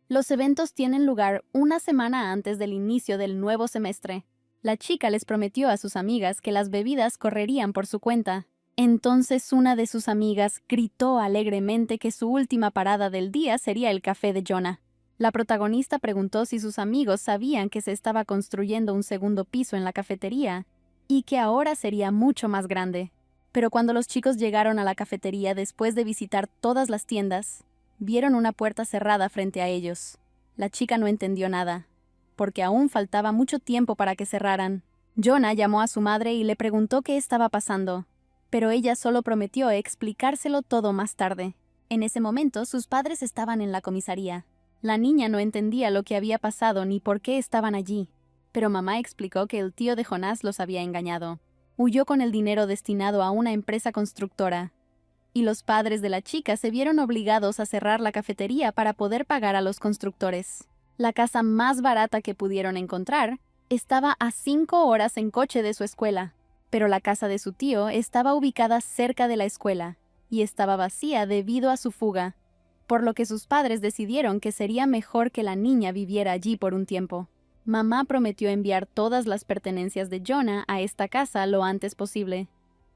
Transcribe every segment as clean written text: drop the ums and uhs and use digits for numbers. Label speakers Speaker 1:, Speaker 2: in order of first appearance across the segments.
Speaker 1: Los eventos tienen lugar una semana antes del inicio del nuevo semestre. La chica les prometió a sus amigas que las bebidas correrían por su cuenta. Entonces una de sus amigas gritó alegremente que su última parada del día sería el café de Jonah. La protagonista preguntó si sus amigos sabían que se estaba construyendo un segundo piso en la cafetería y que ahora sería mucho más grande. Pero cuando los chicos llegaron a la cafetería después de visitar todas las tiendas, vieron una puerta cerrada frente a ellos. La chica no entendió nada, porque aún faltaba mucho tiempo para que cerraran. Jonah llamó a su madre y le preguntó qué estaba pasando, pero ella solo prometió explicárselo todo más tarde. En ese momento, sus padres estaban en la comisaría. La niña no entendía lo que había pasado ni por qué estaban allí, pero mamá explicó que el tío de Jonás los había engañado. Huyó con el dinero destinado a una empresa constructora, y los padres de la chica se vieron obligados a cerrar la cafetería para poder pagar a los constructores. La casa más barata que pudieron encontrar estaba a 5 horas en coche de su escuela, pero la casa de su tío estaba ubicada cerca de la escuela y estaba vacía debido a su fuga, por lo que sus padres decidieron que sería mejor que la niña viviera allí por un tiempo. Mamá prometió enviar todas las pertenencias de Jonah a esta casa lo antes posible,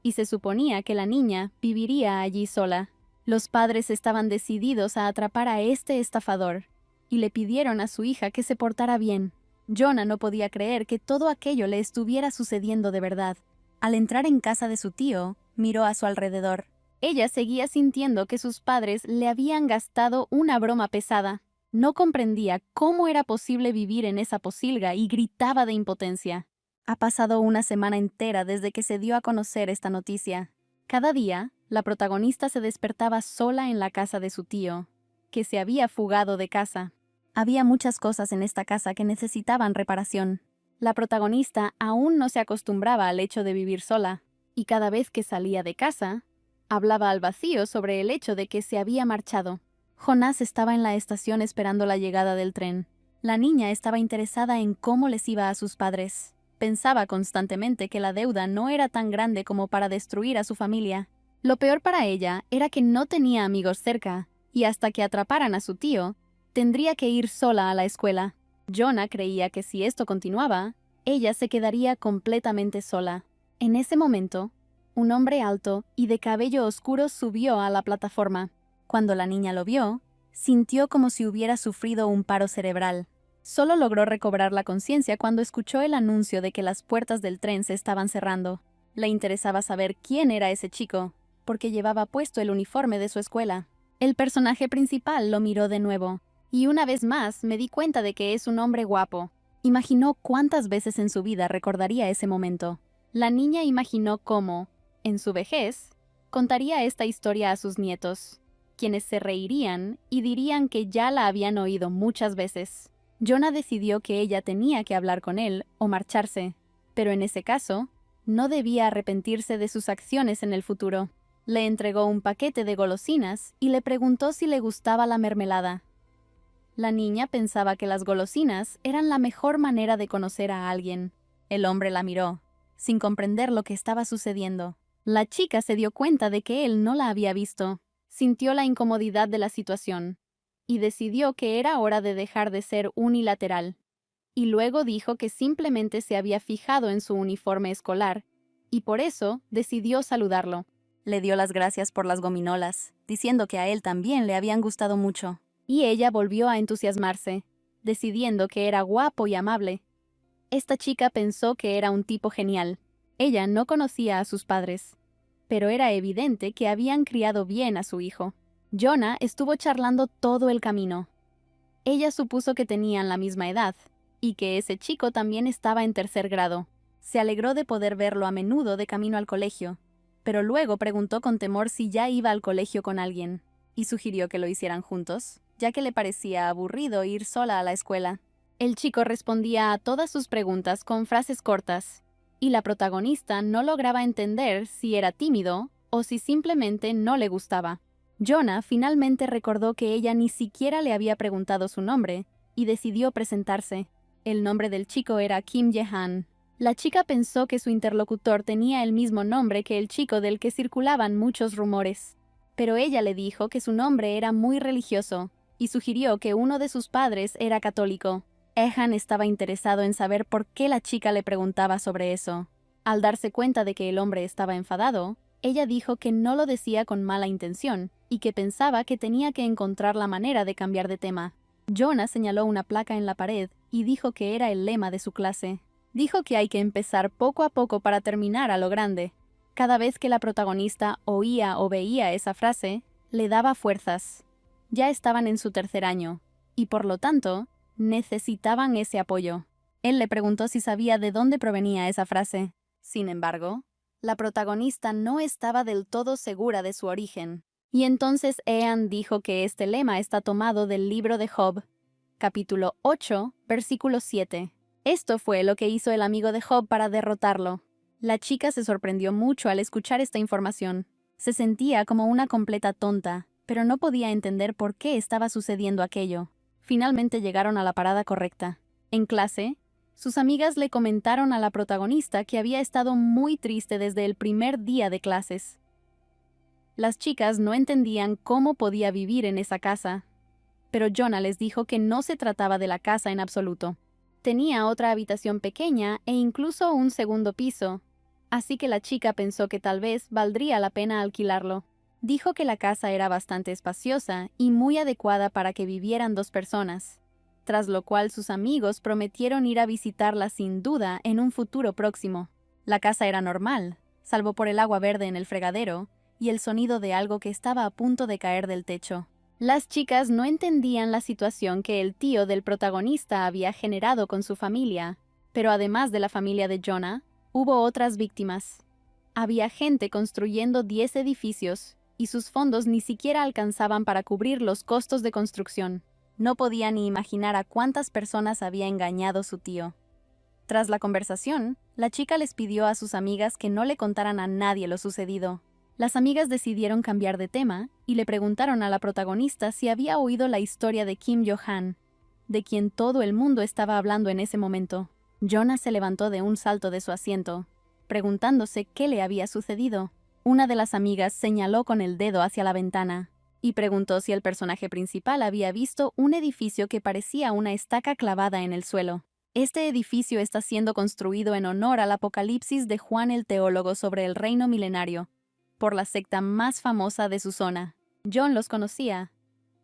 Speaker 1: y se suponía que la niña viviría allí sola. Los padres estaban decididos a atrapar a este estafador, y le pidieron a su hija que se portara bien. Jonah no podía creer que todo aquello le estuviera sucediendo de verdad. Al entrar en casa de su tío, miró a su alrededor. Ella seguía sintiendo que sus padres le habían gastado una broma pesada. No comprendía cómo era posible vivir en esa pocilga y gritaba de impotencia. Ha pasado una semana entera desde que se dio a conocer esta noticia. Cada día, la protagonista se despertaba sola en la casa de su tío, que se había fugado de casa. Había muchas cosas en esta casa que necesitaban reparación. La protagonista aún no se acostumbraba al hecho de vivir sola, y cada vez que salía de casa, hablaba al vacío sobre el hecho de que se había marchado. Jonás estaba en la estación esperando la llegada del tren. La niña estaba interesada en cómo les iba a sus padres. Pensaba constantemente que la deuda no era tan grande como para destruir a su familia. Lo peor para ella era que no tenía amigos cerca, y hasta que atraparan a su tío, tendría que ir sola a la escuela. Jonah creía que si esto continuaba, ella se quedaría completamente sola. En ese momento, un hombre alto y de cabello oscuro subió a la plataforma. Cuando la niña lo vio, sintió como si hubiera sufrido un paro cerebral. Solo logró recobrar la conciencia cuando escuchó el anuncio de que las puertas del tren se estaban cerrando. Le interesaba saber quién era ese chico, porque llevaba puesto el uniforme de su escuela. El personaje principal lo miró de nuevo, y una vez más me di cuenta de que es un hombre guapo. Imaginó cuántas veces en su vida recordaría ese momento. La niña imaginó cómo, en su vejez, contaría esta historia a sus nietos, quienes se reirían y dirían que ya la habían oído muchas veces. Jonah decidió que ella tenía que hablar con él o marcharse, pero en ese caso, no debía arrepentirse de sus acciones en el futuro. Le entregó un paquete de golosinas y le preguntó si le gustaba la mermelada. La niña pensaba que las golosinas eran la mejor manera de conocer a alguien. El hombre la miró, sin comprender lo que estaba sucediendo. La chica se dio cuenta de que él no la había visto. Sintió la incomodidad de la situación y decidió que era hora de dejar de ser unilateral. Y luego dijo que simplemente se había fijado en su uniforme escolar y por eso decidió saludarlo. Le dio las gracias por las gominolas, diciendo que a él también le habían gustado mucho. Y ella volvió a entusiasmarse, decidiendo que era guapo y amable. Esta chica pensó que era un tipo genial. Ella no conocía a sus padres, pero era evidente que habían criado bien a su hijo. Jonah estuvo charlando todo el camino. Ella supuso que tenían la misma edad, y que ese chico también estaba en 3er grado. Se alegró de poder verlo a menudo de camino al colegio, pero luego preguntó con temor si ya iba al colegio con alguien, y sugirió que lo hicieran juntos, ya que le parecía aburrido ir sola a la escuela. El chico respondía a todas sus preguntas con frases cortas, y la protagonista no lograba entender si era tímido o si simplemente no le gustaba. Jonah finalmente recordó que ella ni siquiera le había preguntado su nombre y decidió presentarse. El nombre del chico era Kim Ye-han. La chica pensó que su interlocutor tenía el mismo nombre que el chico del que circulaban muchos rumores, pero ella le dijo que su nombre era muy religioso y sugirió que uno de sus padres era católico. Ehan estaba interesado en saber por qué la chica le preguntaba sobre eso. Al darse cuenta de que el hombre estaba enfadado, ella dijo que no lo decía con mala intención y que pensaba que tenía que encontrar la manera de cambiar de tema. Jonah señaló una placa en la pared y dijo que era el lema de su clase. Dijo que hay que empezar poco a poco para terminar a lo grande. Cada vez que la protagonista oía o veía esa frase, le daba fuerzas. Ya estaban en su tercer año, y por lo tanto, necesitaban ese apoyo. Él le preguntó si sabía de dónde provenía esa frase. Sin embargo, la protagonista no estaba del todo segura de su origen. Y entonces Ean dijo que este lema está tomado del libro de Job, capítulo 8, versículo 7. Esto fue lo que hizo el amigo de Job para derrotarlo. La chica se sorprendió mucho al escuchar esta información. Se sentía como una completa tonta, pero no podía entender por qué estaba sucediendo aquello. Finalmente llegaron a la parada correcta. En clase, sus amigas le comentaron a la protagonista que había estado muy triste desde el primer día de clases. Las chicas no entendían cómo podía vivir en esa casa, pero Jonah les dijo que no se trataba de la casa en absoluto. Tenía otra habitación pequeña e incluso un segundo piso, así que la chica pensó que tal vez valdría la pena alquilarlo. Dijo que la casa era bastante espaciosa y muy adecuada para que vivieran 2 personas, tras lo cual sus amigos prometieron ir a visitarla sin duda en un futuro próximo. La casa era normal, salvo por el agua verde en el fregadero y el sonido de algo que estaba a punto de caer del techo. Las chicas no entendían la situación que el tío del protagonista había generado con su familia, pero además de la familia de Jonah, hubo otras víctimas. Había gente construyendo 10 edificios, y sus fondos ni siquiera alcanzaban para cubrir los costos de construcción. No podía ni imaginar a cuántas personas había engañado su tío. Tras la conversación, la chica les pidió a sus amigas que no le contaran a nadie lo sucedido. Las amigas decidieron cambiar de tema y le preguntaron a la protagonista si había oído la historia de Kim Jo-han, de quien todo el mundo estaba hablando en ese momento. Jonah se levantó de un salto de su asiento, preguntándose qué le había sucedido. Una de las amigas señaló con el dedo hacia la ventana y preguntó si el personaje principal había visto un edificio que parecía una estaca clavada en el suelo. Este edificio está siendo construido en honor al Apocalipsis de Juan el Teólogo sobre el reino milenario, por la secta más famosa de su zona. John los conocía.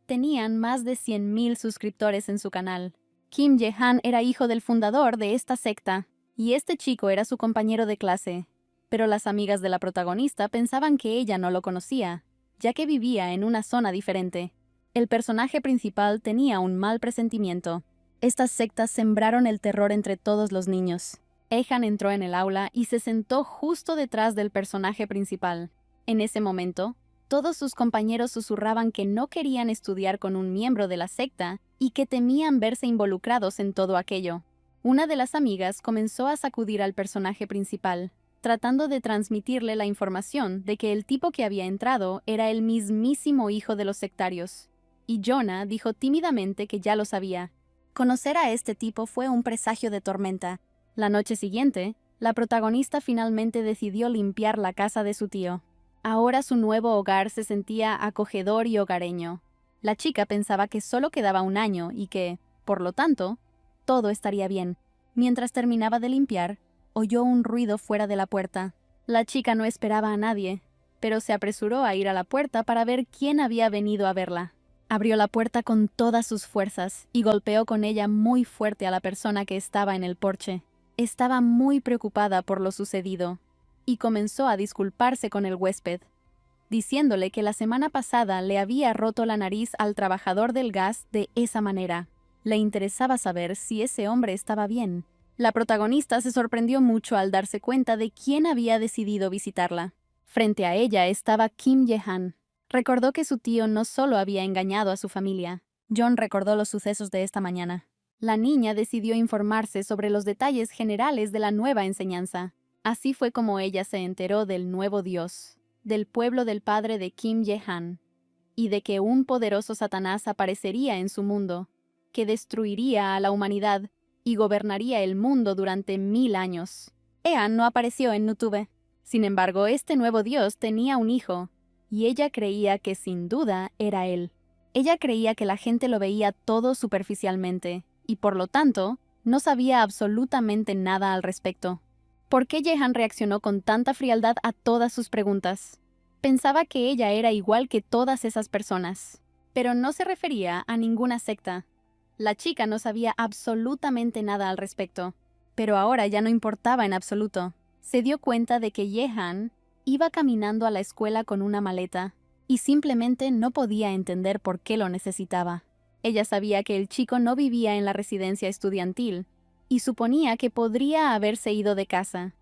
Speaker 1: Tenían más de 100,000 suscriptores en su canal. Kim Je-han era hijo del fundador de esta secta, y este chico era su compañero de clase. Pero las amigas de la protagonista pensaban que ella no lo conocía, ya que vivía en una zona diferente. El personaje principal tenía un mal presentimiento. Estas sectas sembraron el terror entre todos los niños. Ehan entró en el aula y se sentó justo detrás del personaje principal. En ese momento, todos sus compañeros susurraban que no querían estudiar con un miembro de la secta y que temían verse involucrados en todo aquello. Una de las amigas comenzó a sacudir al personaje principal, tratando de transmitirle la información de que el tipo que había entrado era el mismísimo hijo de los sectarios. Y Jonah dijo tímidamente que ya lo sabía. Conocer a este tipo fue un presagio de tormenta. La noche siguiente, la protagonista finalmente decidió limpiar la casa de su tío. Ahora su nuevo hogar se sentía acogedor y hogareño. La chica pensaba que solo quedaba un año y que, por lo tanto, todo estaría bien. Mientras terminaba de limpiar, oyó un ruido fuera de la puerta. La chica no esperaba a nadie, pero se apresuró a ir a la puerta para ver quién había venido a verla. Abrió la puerta con todas sus fuerzas y golpeó con ella muy fuerte a la persona que estaba en el porche. Estaba muy preocupada por lo sucedido y comenzó a disculparse con el huésped, diciéndole que la semana pasada le había roto la nariz al trabajador del gas de esa manera. Le interesaba saber si ese hombre estaba bien. La protagonista se sorprendió mucho al darse cuenta de quién había decidido visitarla. Frente a ella estaba Kim Je-han. Recordó que su tío no solo había engañado a su familia. John recordó los sucesos de esta mañana. La niña decidió informarse sobre los detalles generales de la nueva enseñanza. Así fue como ella se enteró del nuevo Dios, del pueblo del padre de Kim Je-han, y de que un poderoso Satanás aparecería en su mundo, que destruiría a la humanidad y gobernaría el mundo durante 1000 años. Ean no apareció en YouTube. Sin embargo, este nuevo Dios tenía un hijo, y ella creía que sin duda era él. Ella creía que la gente lo veía todo superficialmente, y por lo tanto, no sabía absolutamente nada al respecto. ¿Por qué Jehan reaccionó con tanta frialdad a todas sus preguntas? Pensaba que ella era igual que todas esas personas, pero no se refería a ninguna secta. La chica no sabía absolutamente nada al respecto, pero ahora ya no importaba en absoluto. Se dio cuenta de que Jehan iba caminando a la escuela con una maleta, y simplemente no podía entender por qué lo necesitaba. Ella sabía que el chico no vivía en la residencia estudiantil, y suponía que podría haberse ido de casa.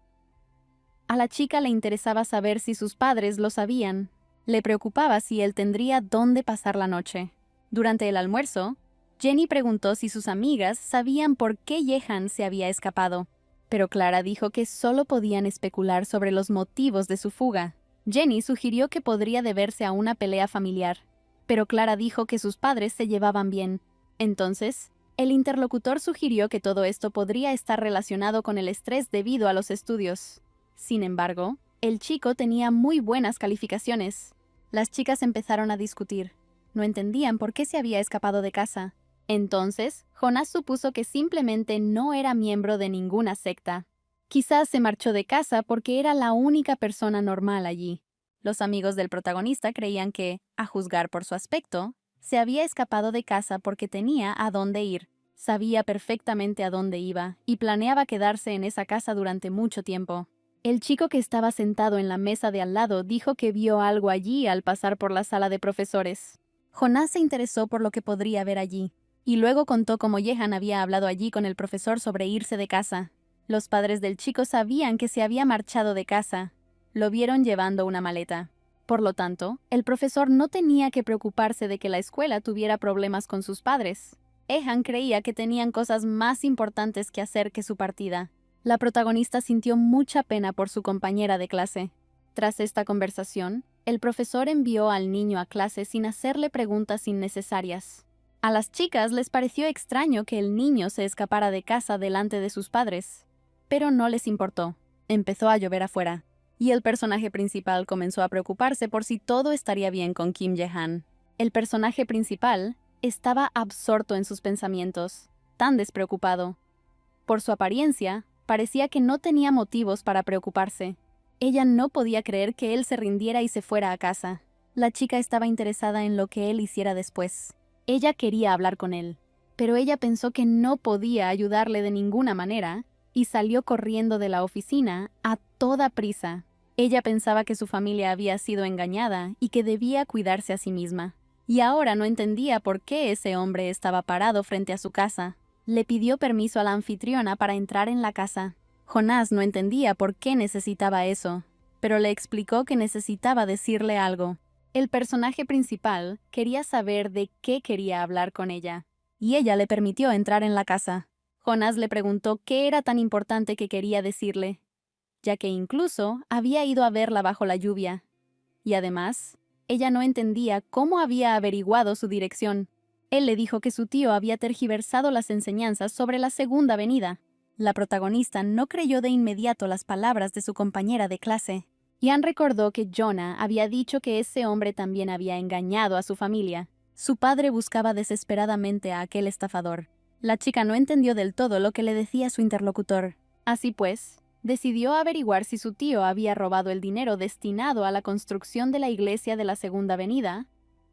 Speaker 1: A la chica le interesaba saber si sus padres lo sabían. Le preocupaba si él tendría dónde pasar la noche. Durante el almuerzo, Jenny preguntó si sus amigas sabían por qué Jehan se había escapado, pero Clara dijo que solo podían especular sobre los motivos de su fuga. Jenny sugirió que podría deberse a una pelea familiar, pero Clara dijo que sus padres se llevaban bien. Entonces, el interlocutor sugirió que todo esto podría estar relacionado con el estrés debido a los estudios. Sin embargo, el chico tenía muy buenas calificaciones. Las chicas empezaron a discutir. No entendían por qué se había escapado de casa. Entonces, Jonás supuso que simplemente no era miembro de ninguna secta. Quizás se marchó de casa porque era la única persona normal allí. Los amigos del protagonista creían que, a juzgar por su aspecto, se había escapado de casa porque tenía a dónde ir. Sabía perfectamente a dónde iba y planeaba quedarse en esa casa durante mucho tiempo. El chico que estaba sentado en la mesa de al lado dijo que vio algo allí al pasar por la sala de profesores. Jonás se interesó por lo que podría ver allí, y luego contó cómo Jehan había hablado allí con el profesor sobre irse de casa. Los padres del chico sabían que se había marchado de casa. Lo vieron llevando una maleta. Por lo tanto, el profesor no tenía que preocuparse de que la escuela tuviera problemas con sus padres. Jehan creía que tenían cosas más importantes que hacer que su partida. La protagonista sintió mucha pena por su compañera de clase. Tras esta conversación, el profesor envió al niño a clase sin hacerle preguntas innecesarias. A las chicas les pareció extraño que el niño se escapara de casa delante de sus padres, pero no les importó. Empezó a llover afuera, y el personaje principal comenzó a preocuparse por si todo estaría bien con Kim Jehan. El personaje principal estaba absorto en sus pensamientos, tan despreocupado. Por su apariencia, parecía que no tenía motivos para preocuparse. Ella no podía creer que él se rindiera y se fuera a casa. La chica estaba interesada en lo que él hiciera después. Ella quería hablar con él, pero ella pensó que no podía ayudarle de ninguna manera y salió corriendo de la oficina a toda prisa. Ella pensaba que su familia había sido engañada y que debía cuidarse a sí misma. Y ahora no entendía por qué ese hombre estaba parado frente a su casa. Le pidió permiso a la anfitriona para entrar en la casa. Jonás no entendía por qué necesitaba eso, pero le explicó que necesitaba decirle algo. El personaje principal quería saber de qué quería hablar con ella, y ella le permitió entrar en la casa. Jonás le preguntó qué era tan importante que quería decirle, ya que incluso había ido a verla bajo la lluvia. Y además, ella no entendía cómo había averiguado su dirección. Él le dijo que su tío había tergiversado las enseñanzas sobre la Segunda Avenida. La protagonista no creyó de inmediato las palabras de su compañera de clase. Ian recordó que Jonah había dicho que ese hombre también había engañado a su familia. Su padre buscaba desesperadamente a aquel estafador. La chica no entendió del todo lo que le decía su interlocutor. Así pues, decidió averiguar si su tío había robado el dinero destinado a la construcción de la iglesia de la Segunda Avenida,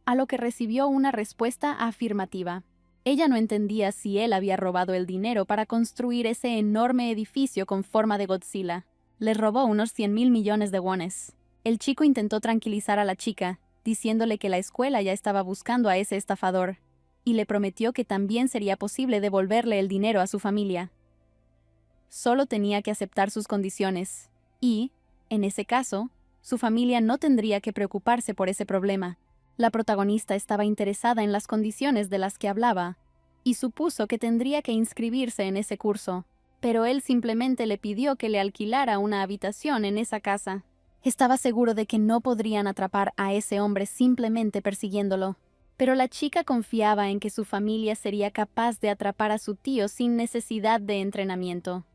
Speaker 1: a lo que recibió una respuesta afirmativa. Ella no entendía si él había robado el dinero para construir ese enorme edificio con forma de Godzilla. Les robó unos 100.000 millones de wones. El chico intentó tranquilizar a la chica, diciéndole que la escuela ya estaba buscando a ese estafador, y le prometió que también sería posible devolverle el dinero a su familia. Solo tenía que aceptar sus condiciones, y, en ese caso, su familia no tendría que preocuparse por ese problema. La protagonista estaba interesada en las condiciones de las que hablaba, y supuso que tendría que inscribirse en ese curso, pero él simplemente le pidió que le alquilara una habitación en esa casa. Estaba seguro de que no podrían atrapar a ese hombre simplemente persiguiéndolo, pero la chica confiaba en que su familia sería capaz de atrapar a su tío sin necesidad de entrenamiento,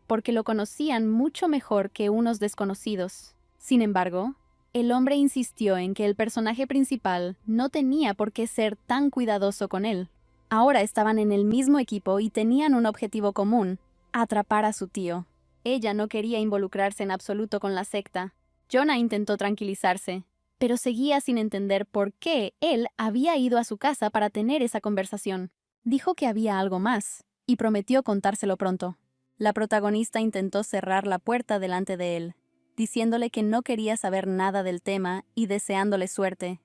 Speaker 1: porque lo conocían mucho mejor que unos desconocidos. Sin embargo, El hombre insistió en que el personaje principal no tenía por qué ser tan cuidadoso con él. Ahora estaban en el mismo equipo y tenían un objetivo común: atrapar a su tío. Ella no quería involucrarse en absoluto con la secta. Jonah intentó tranquilizarse, pero seguía sin entender por qué él había ido a su casa para tener esa conversación. Dijo que había algo más, y prometió contárselo pronto. La protagonista intentó cerrar la puerta delante de él, diciéndole que no quería saber nada del tema y deseándole suerte.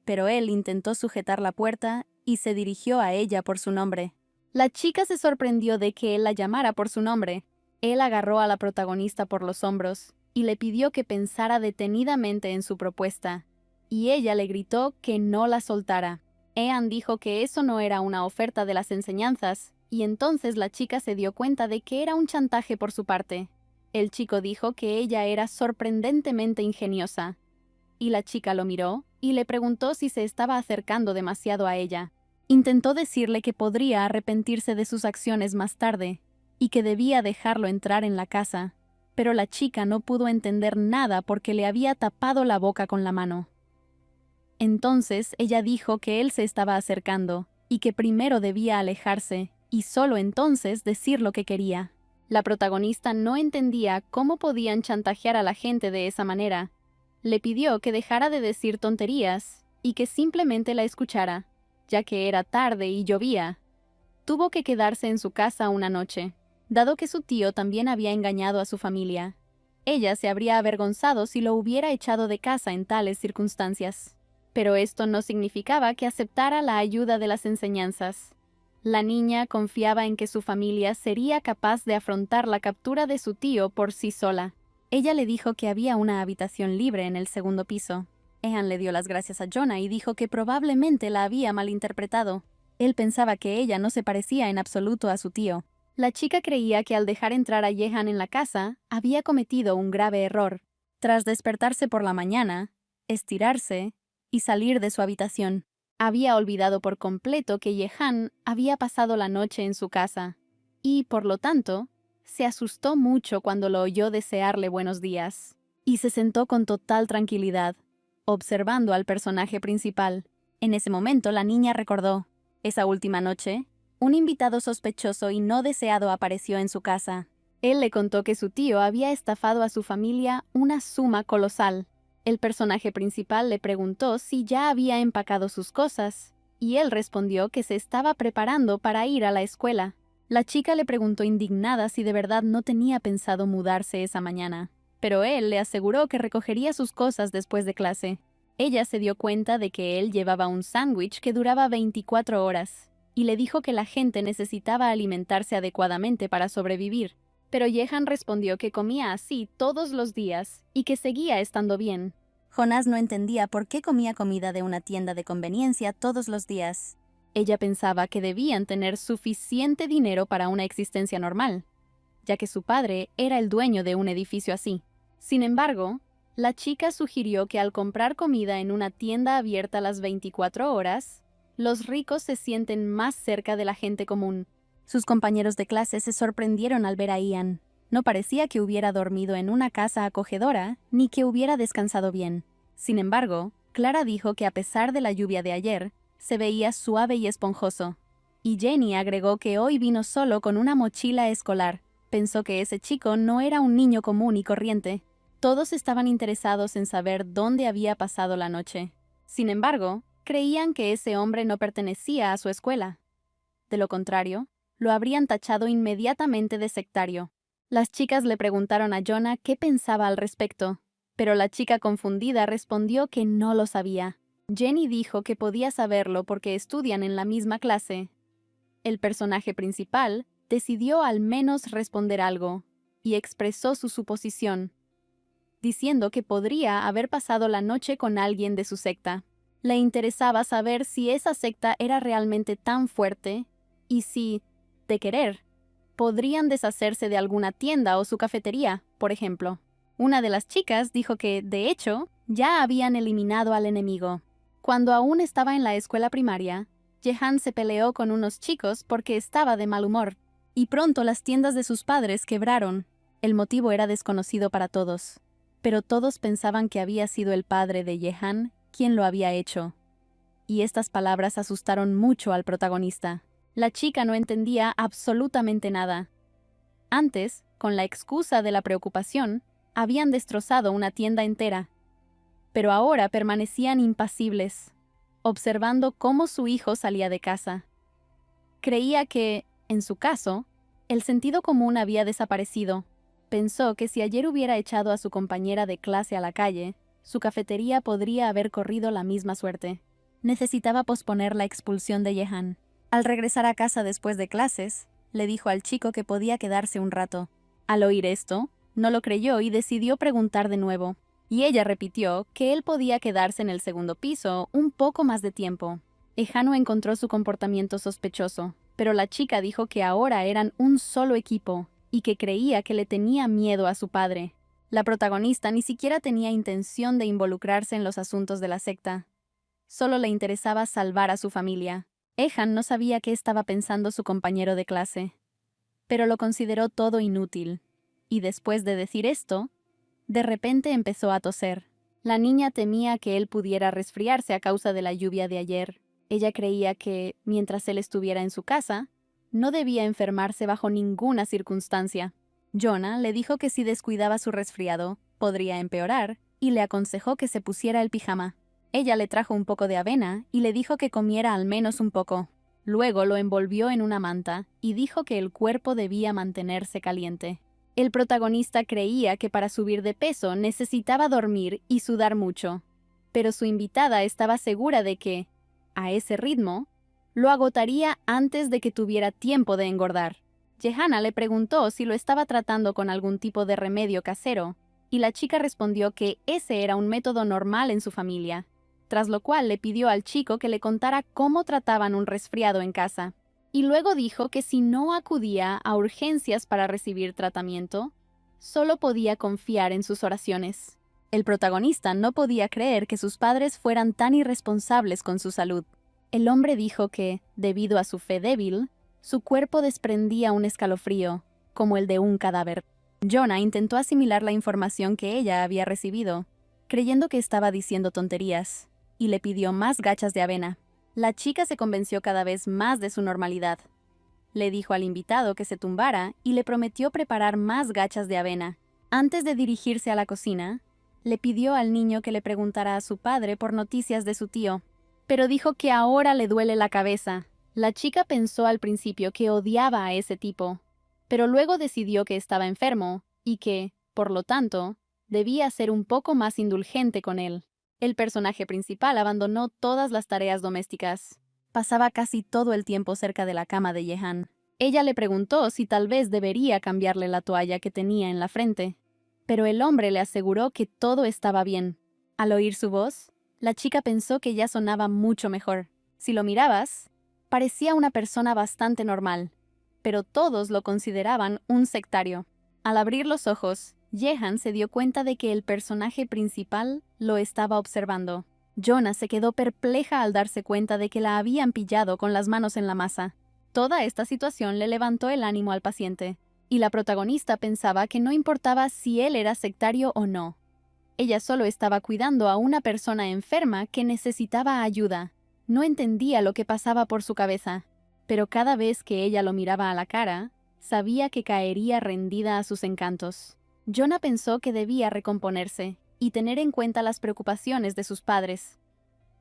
Speaker 1: Pero él intentó sujetar la puerta y se dirigió a ella por su nombre. La chica se sorprendió de que él la llamara por su nombre. Él agarró a la protagonista por los hombros y le pidió que pensara detenidamente en su propuesta, y ella le gritó que no la soltara. Ean dijo que eso no era una oferta de las enseñanzas, y entonces la chica se dio cuenta de que era un chantaje por su parte. El chico dijo que ella era sorprendentemente ingeniosa, y la chica lo miró y le preguntó si se estaba acercando demasiado a ella. Intentó decirle que podría arrepentirse de sus acciones más tarde, y que debía dejarlo entrar en la casa, pero la chica no pudo entender nada porque le había tapado la boca con la mano. Entonces ella dijo que él se estaba acercando, y que primero debía alejarse, y solo entonces decir lo que quería. La protagonista no entendía cómo podían chantajear a la gente de esa manera. Le pidió que dejara de decir tonterías y que simplemente la escuchara, ya que era tarde y llovía. Tuvo que quedarse en su casa una noche, dado que su tío también había engañado a su familia. Ella se habría avergonzado si lo hubiera echado de casa en tales circunstancias. Pero esto no significaba que aceptara la ayuda de las enseñanzas. La niña confiaba en que su familia sería capaz de afrontar la captura de su tío por sí sola. Ella le dijo que había una habitación libre en el segundo piso. Ean le dio las gracias a Jonah y dijo que probablemente la había malinterpretado. Él pensaba que ella no se parecía en absoluto a su tío. La chica creía que al dejar entrar a Jehan en la casa, había cometido un grave error. Tras despertarse por la mañana, estirarse y salir de su habitación, había olvidado por completo que Jehan había pasado la noche en su casa, y, por lo tanto, se asustó mucho cuando lo oyó desearle buenos días, y se sentó con total tranquilidad, observando al personaje principal. En ese momento la niña recordó: esa última noche, un invitado sospechoso y no deseado apareció en su casa. Él le contó que su tío había estafado a su familia una suma colosal. El personaje principal le preguntó si ya había empacado sus cosas, y él respondió que se estaba preparando para ir a la escuela. La chica le preguntó indignada si de verdad no tenía pensado mudarse esa mañana, pero él le aseguró que recogería sus cosas después de clase. Ella se dio cuenta de que él llevaba un sándwich que duraba 24 horas, y le dijo que la gente necesitaba alimentarse adecuadamente para sobrevivir. Pero Jehan respondió que comía así todos los días y que seguía estando bien. Jonás no entendía por qué comía comida de una tienda de conveniencia todos los días. Ella pensaba que debían tener suficiente dinero para una existencia normal, ya que su padre era el dueño de un edificio así. Sin embargo, la chica sugirió que al comprar comida en una tienda abierta las 24 horas, los ricos se sienten más cerca de la gente común. Sus compañeros de clase se sorprendieron al ver a Ian. No parecía que hubiera dormido en una casa acogedora, ni que hubiera descansado bien. Sin embargo, Clara dijo que a pesar de la lluvia de ayer, se veía suave y esponjoso. Y Jenny agregó que hoy vino solo con una mochila escolar. Pensó que ese chico no era un niño común y corriente. Todos estaban interesados en saber dónde había pasado la noche. Sin embargo, creían que ese hombre no pertenecía a su escuela. De lo contrario, lo habrían tachado inmediatamente de sectario. Las chicas le preguntaron a Jonah qué pensaba al respecto, pero la chica confundida respondió que no lo sabía. Jenny dijo que podía saberlo porque estudian en la misma clase. El personaje principal decidió al menos responder algo, y expresó su suposición, diciendo que podría haber pasado la noche con alguien de su secta. Le interesaba saber si esa secta era realmente tan fuerte, y si, de querer, podrían deshacerse de alguna tienda o su cafetería, por ejemplo. Una de las chicas dijo que, de hecho, ya habían eliminado al enemigo. Cuando aún estaba en la escuela primaria, Jehan se peleó con unos chicos porque estaba de mal humor, y pronto las tiendas de sus padres quebraron. El motivo era desconocido para todos, pero todos pensaban que había sido el padre de Jehan quien lo había hecho. Y estas palabras asustaron mucho al protagonista. La chica no entendía absolutamente nada. Antes, con la excusa de la preocupación, habían destrozado una tienda entera. Pero ahora permanecían impasibles, observando cómo su hijo salía de casa. Creía que, en su caso, el sentido común había desaparecido. Pensó que si ayer hubiera echado a su compañera de clase a la calle, su cafetería podría haber corrido la misma suerte. Necesitaba posponer la expulsión de Jehan. Al regresar a casa después de clases, le dijo al chico que podía quedarse un rato. Al oír esto, no lo creyó y decidió preguntar de nuevo. Y ella repitió que él podía quedarse en el segundo piso un poco más de tiempo. Jehan no encontró su comportamiento sospechoso, pero la chica dijo que ahora eran un solo equipo y que creía que le tenía miedo a su padre. La protagonista ni siquiera tenía intención de involucrarse en los asuntos de la secta. Solo le interesaba salvar a su familia. Jehan no sabía qué estaba pensando su compañero de clase, pero lo consideró todo inútil. Y después de decir esto, de repente empezó a toser. La niña temía que él pudiera resfriarse a causa de la lluvia de ayer. Ella creía que, mientras él estuviera en su casa, no debía enfermarse bajo ninguna circunstancia. Jonah le dijo que si descuidaba su resfriado, podría empeorar, y le aconsejó que se pusiera el pijama. Ella le trajo un poco de avena y le dijo que comiera al menos un poco. Luego lo envolvió en una manta y dijo que el cuerpo debía mantenerse caliente. El protagonista creía que para subir de peso necesitaba dormir y sudar mucho, pero su invitada estaba segura de que, a ese ritmo, lo agotaría antes de que tuviera tiempo de engordar. Jehanna le preguntó si lo estaba tratando con algún tipo de remedio casero, y la chica respondió que ese era un método normal en su familia, tras lo cual le pidió al chico que le contara cómo trataban un resfriado en casa. Y luego dijo que si no acudía a urgencias para recibir tratamiento, solo podía confiar en sus oraciones. El protagonista no podía creer que sus padres fueran tan irresponsables con su salud. El hombre dijo que, debido a su fe débil, su cuerpo desprendía un escalofrío, como el de un cadáver. Jonah intentó asimilar la información que ella había recibido, creyendo que estaba diciendo tonterías, y le pidió más gachas de avena. La chica se convenció cada vez más de su normalidad. Le dijo al invitado que se tumbara y le prometió preparar más gachas de avena. Antes de dirigirse a la cocina, le pidió al niño que le preguntara a su padre por noticias de su tío, pero dijo que ahora le duele la cabeza. La chica pensó al principio que odiaba a ese tipo, pero luego decidió que estaba enfermo y que, por lo tanto, debía ser un poco más indulgente con él. El personaje principal abandonó todas las tareas domésticas. Pasaba casi todo el tiempo cerca de la cama de Jehan. Ella le preguntó si tal vez debería cambiarle la toalla que tenía en la frente, pero el hombre le aseguró que todo estaba bien. Al oír su voz, la chica pensó que ya sonaba mucho mejor. Si lo mirabas, parecía una persona bastante normal, pero todos lo consideraban un sectario. Al abrir los ojos, Jehan se dio cuenta de que el personaje principal lo estaba observando. Jonah se quedó perpleja al darse cuenta de que la habían pillado con las manos en la masa. Toda esta situación le levantó el ánimo al paciente, y la protagonista pensaba que no importaba si él era sectario o no. Ella solo estaba cuidando a una persona enferma que necesitaba ayuda. No entendía lo que pasaba por su cabeza, pero cada vez que ella lo miraba a la cara, sabía que caería rendida a sus encantos. Jonah pensó que debía recomponerse y tener en cuenta las preocupaciones de sus padres.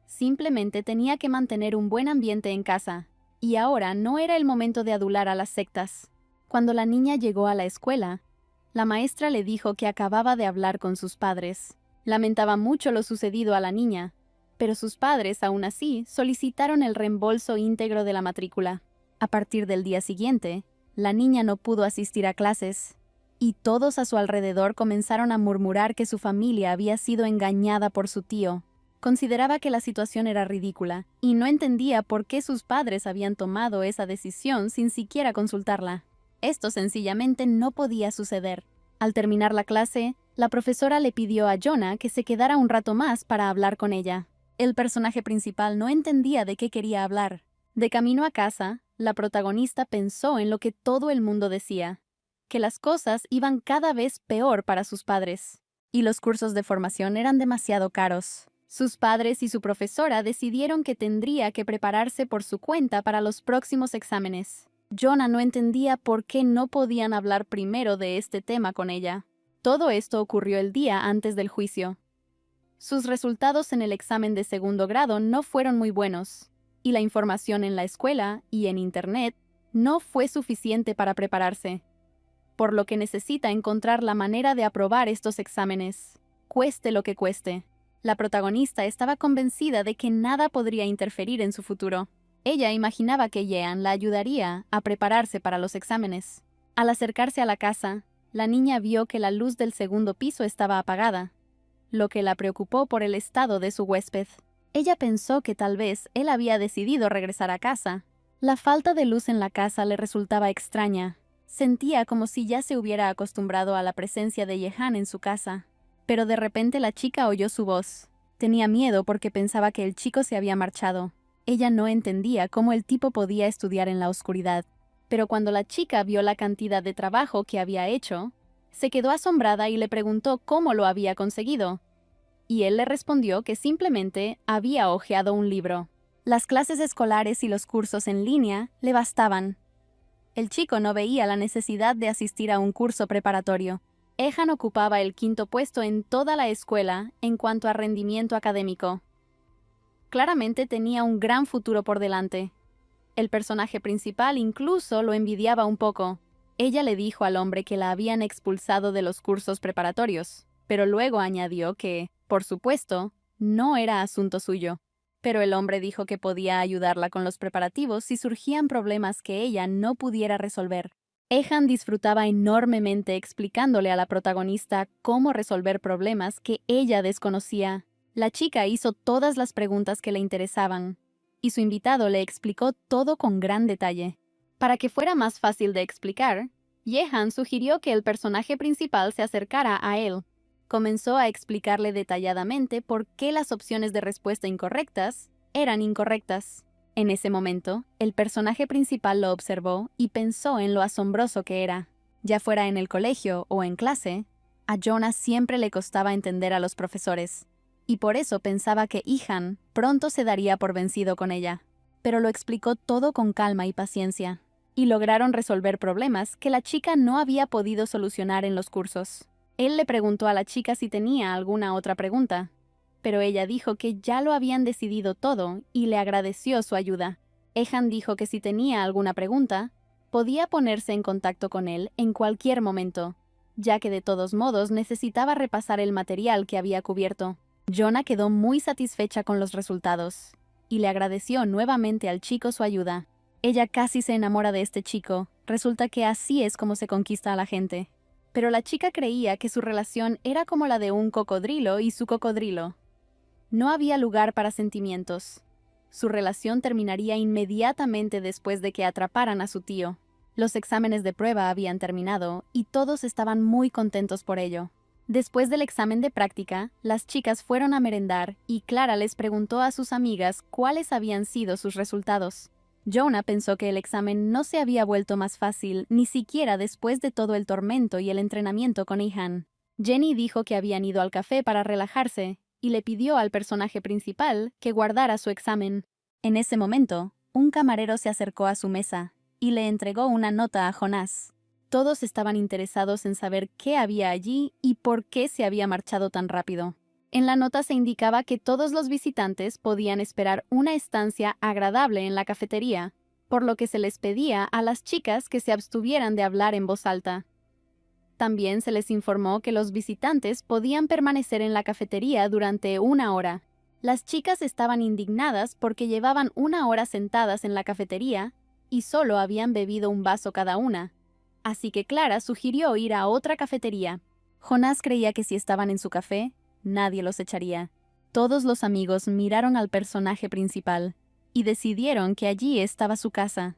Speaker 1: Simplemente tenía que mantener un buen ambiente en casa, y ahora no era el momento de adular a las sectas. Cuando la niña llegó a la escuela, la maestra le dijo que acababa de hablar con sus padres. Lamentaba mucho lo sucedido a la niña, pero sus padres, aún así, solicitaron el reembolso íntegro de la matrícula. A partir del día siguiente, la niña no pudo asistir a clases, y todos a su alrededor comenzaron a murmurar que su familia había sido engañada por su tío. Consideraba que la situación era ridícula, y no entendía por qué sus padres habían tomado esa decisión sin siquiera consultarla. Esto sencillamente no podía suceder. Al terminar la clase, la profesora le pidió a Jonah que se quedara un rato más para hablar con ella. El personaje principal no entendía de qué quería hablar. De camino a casa, la protagonista pensó en lo que todo el mundo decía, que las cosas iban cada vez peor para sus padres. y los cursos de formación eran demasiado caros. Sus padres y su profesora decidieron que tendría que prepararse por su cuenta para los próximos exámenes. Jonah no entendía por qué no podían hablar primero de este tema con ella. Todo esto ocurrió el día antes del juicio. Sus resultados en el examen de segundo grado no fueron muy buenos, y la información en la escuela y en Internet no fue suficiente para prepararse, por lo que necesita encontrar la manera de aprobar estos exámenes, cueste lo que cueste. La protagonista estaba convencida de que nada podría interferir en su futuro. Ella imaginaba que Yeon la ayudaría a prepararse para los exámenes. Al acercarse a la casa, la niña vio que la luz del segundo piso estaba apagada, lo que la preocupó por el estado de su huésped. Ella pensó que tal vez él había decidido regresar a casa. La falta de luz en la casa le resultaba extraña. Sentía como si ya se hubiera acostumbrado a la presencia de Yehan en su casa. Pero de repente la chica oyó su voz. Tenía miedo porque pensaba que el chico se había marchado. Ella no entendía cómo el tipo podía estudiar en la oscuridad. Pero cuando la chica vio la cantidad de trabajo que había hecho, se quedó asombrada y le preguntó cómo lo había conseguido. Y él le respondió que simplemente había hojeado un libro. Las clases escolares y los cursos en línea le bastaban. El chico no veía la necesidad de asistir a un curso preparatorio. Yehan ocupaba el quinto puesto en toda la escuela en cuanto a rendimiento académico. Claramente tenía un gran futuro por delante. El personaje principal incluso lo envidiaba un poco. Ella le dijo al hombre que la habían expulsado de los cursos preparatorios, pero luego añadió que, por supuesto, no era asunto suyo. Pero el hombre dijo que podía ayudarla con los preparativos si surgían problemas que ella no pudiera resolver. Yehan disfrutaba enormemente explicándole a la protagonista cómo resolver problemas que ella desconocía. La chica hizo todas las preguntas que le interesaban, y su invitado le explicó todo con gran detalle. Para que fuera más fácil de explicar, Yehan sugirió que el personaje principal se acercara a él. Comenzó a explicarle detalladamente por qué las opciones de respuesta incorrectas eran incorrectas. En ese momento, el personaje principal lo observó y pensó en lo asombroso que era. Ya fuera en el colegio o en clase, a Jonah siempre le costaba entender a los profesores, y por eso pensaba que Yehan pronto se daría por vencido con ella. Pero lo explicó todo con calma y paciencia, y lograron resolver problemas que la chica no había podido solucionar en los cursos. Él le preguntó a la chica si tenía alguna otra pregunta, pero ella dijo que ya lo habían decidido todo y le agradeció su ayuda. Yehan dijo que si tenía alguna pregunta, podía ponerse en contacto con él en cualquier momento, ya que de todos modos necesitaba repasar el material que había cubierto. Jonah quedó muy satisfecha con los resultados y le agradeció nuevamente al chico su ayuda. Ella casi se enamora de este chico. Resulta que así es como se conquista a la gente. Pero la chica creía que su relación era como la de un cocodrilo y su cocodrilo. No había lugar para sentimientos. Su relación terminaría inmediatamente después de que atraparan a su tío. Los exámenes de prueba habían terminado y todos estaban muy contentos por ello. Después del examen de práctica, las chicas fueron a merendar y Clara les preguntó a sus amigas cuáles habían sido sus resultados. Jonah pensó que el examen no se había vuelto más fácil ni siquiera después de todo el tormento y el entrenamiento con Yehan. Jenny dijo que habían ido al café para relajarse y le pidió al personaje principal que guardara su examen. En ese momento, un camarero se acercó a su mesa y le entregó una nota a Jonás. Todos estaban interesados en saber qué había allí y por qué se había marchado tan rápido. En la nota se indicaba que todos los visitantes podían esperar una estancia agradable en la cafetería, por lo que se les pedía a las chicas que se abstuvieran de hablar en voz alta. También se les informó que los visitantes podían permanecer en la cafetería durante 1 hora. Las chicas estaban indignadas porque llevaban 1 hora sentadas en la cafetería y solo habían bebido un vaso cada una. Así que Clara sugirió ir a otra cafetería. Jonás creía que si estaban en su café, nadie los echaría. Todos los amigos miraron al personaje principal y decidieron que allí estaba su casa,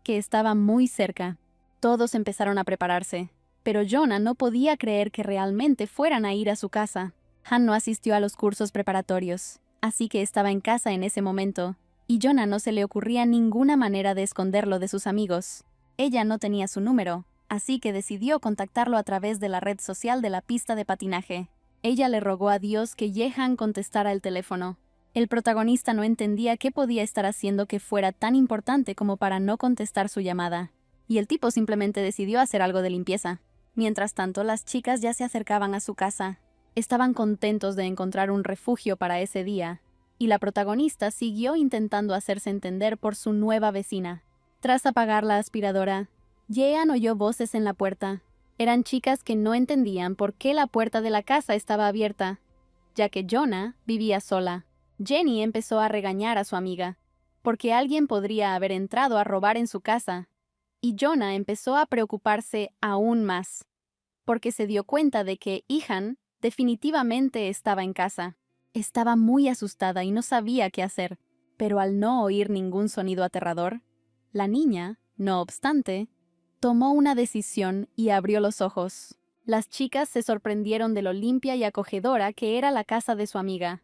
Speaker 1: que estaba muy cerca. Todos empezaron a prepararse, pero Jonah no podía creer que realmente fueran a ir a su casa. Han no asistió a los cursos preparatorios, así que estaba en casa en ese momento, y Jonah no se le ocurría ninguna manera de esconderlo de sus amigos. Ella no tenía su número, así que decidió contactarlo a través de la red social de la pista de patinaje. Ella le rogó a Dios que Jehan contestara el teléfono. El protagonista no entendía qué podía estar haciendo que fuera tan importante como para no contestar su llamada, y el tipo simplemente decidió hacer algo de limpieza. Mientras tanto, las chicas ya se acercaban a su casa. Estaban contentos de encontrar un refugio para ese día, y la protagonista siguió intentando hacerse entender por su nueva vecina. Tras apagar la aspiradora, Jehan oyó voces en la puerta. Eran chicas que no entendían por qué la puerta de la casa estaba abierta, ya que Jonah vivía sola. Jenny empezó a regañar a su amiga, porque alguien podría haber entrado a robar en su casa, y Jonah empezó a preocuparse aún más, porque se dio cuenta de que Ihan definitivamente estaba en casa. Estaba muy asustada y no sabía qué hacer, pero al no oír ningún sonido aterrador, la niña, no obstante, tomó una decisión y abrió los ojos. Las chicas se sorprendieron de lo limpia y acogedora que era la casa de su amiga.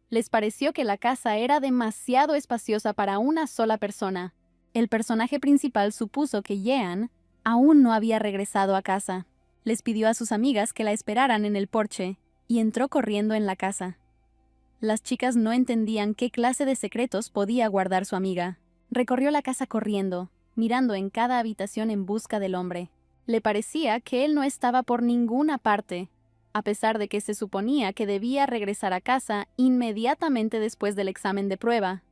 Speaker 1: Les pareció que la casa era demasiado espaciosa para una sola persona. El personaje principal supuso que Jehan aún no había regresado a casa. Les pidió a sus amigas que la esperaran en el porche y entró corriendo en la casa. Las chicas no entendían qué clase de secretos podía guardar su amiga. Recorrió la casa corriendo, mirando en cada habitación en busca del hombre. Le parecía que él no estaba por ninguna parte, a pesar de que se suponía que debía regresar a casa inmediatamente después del examen de prueba.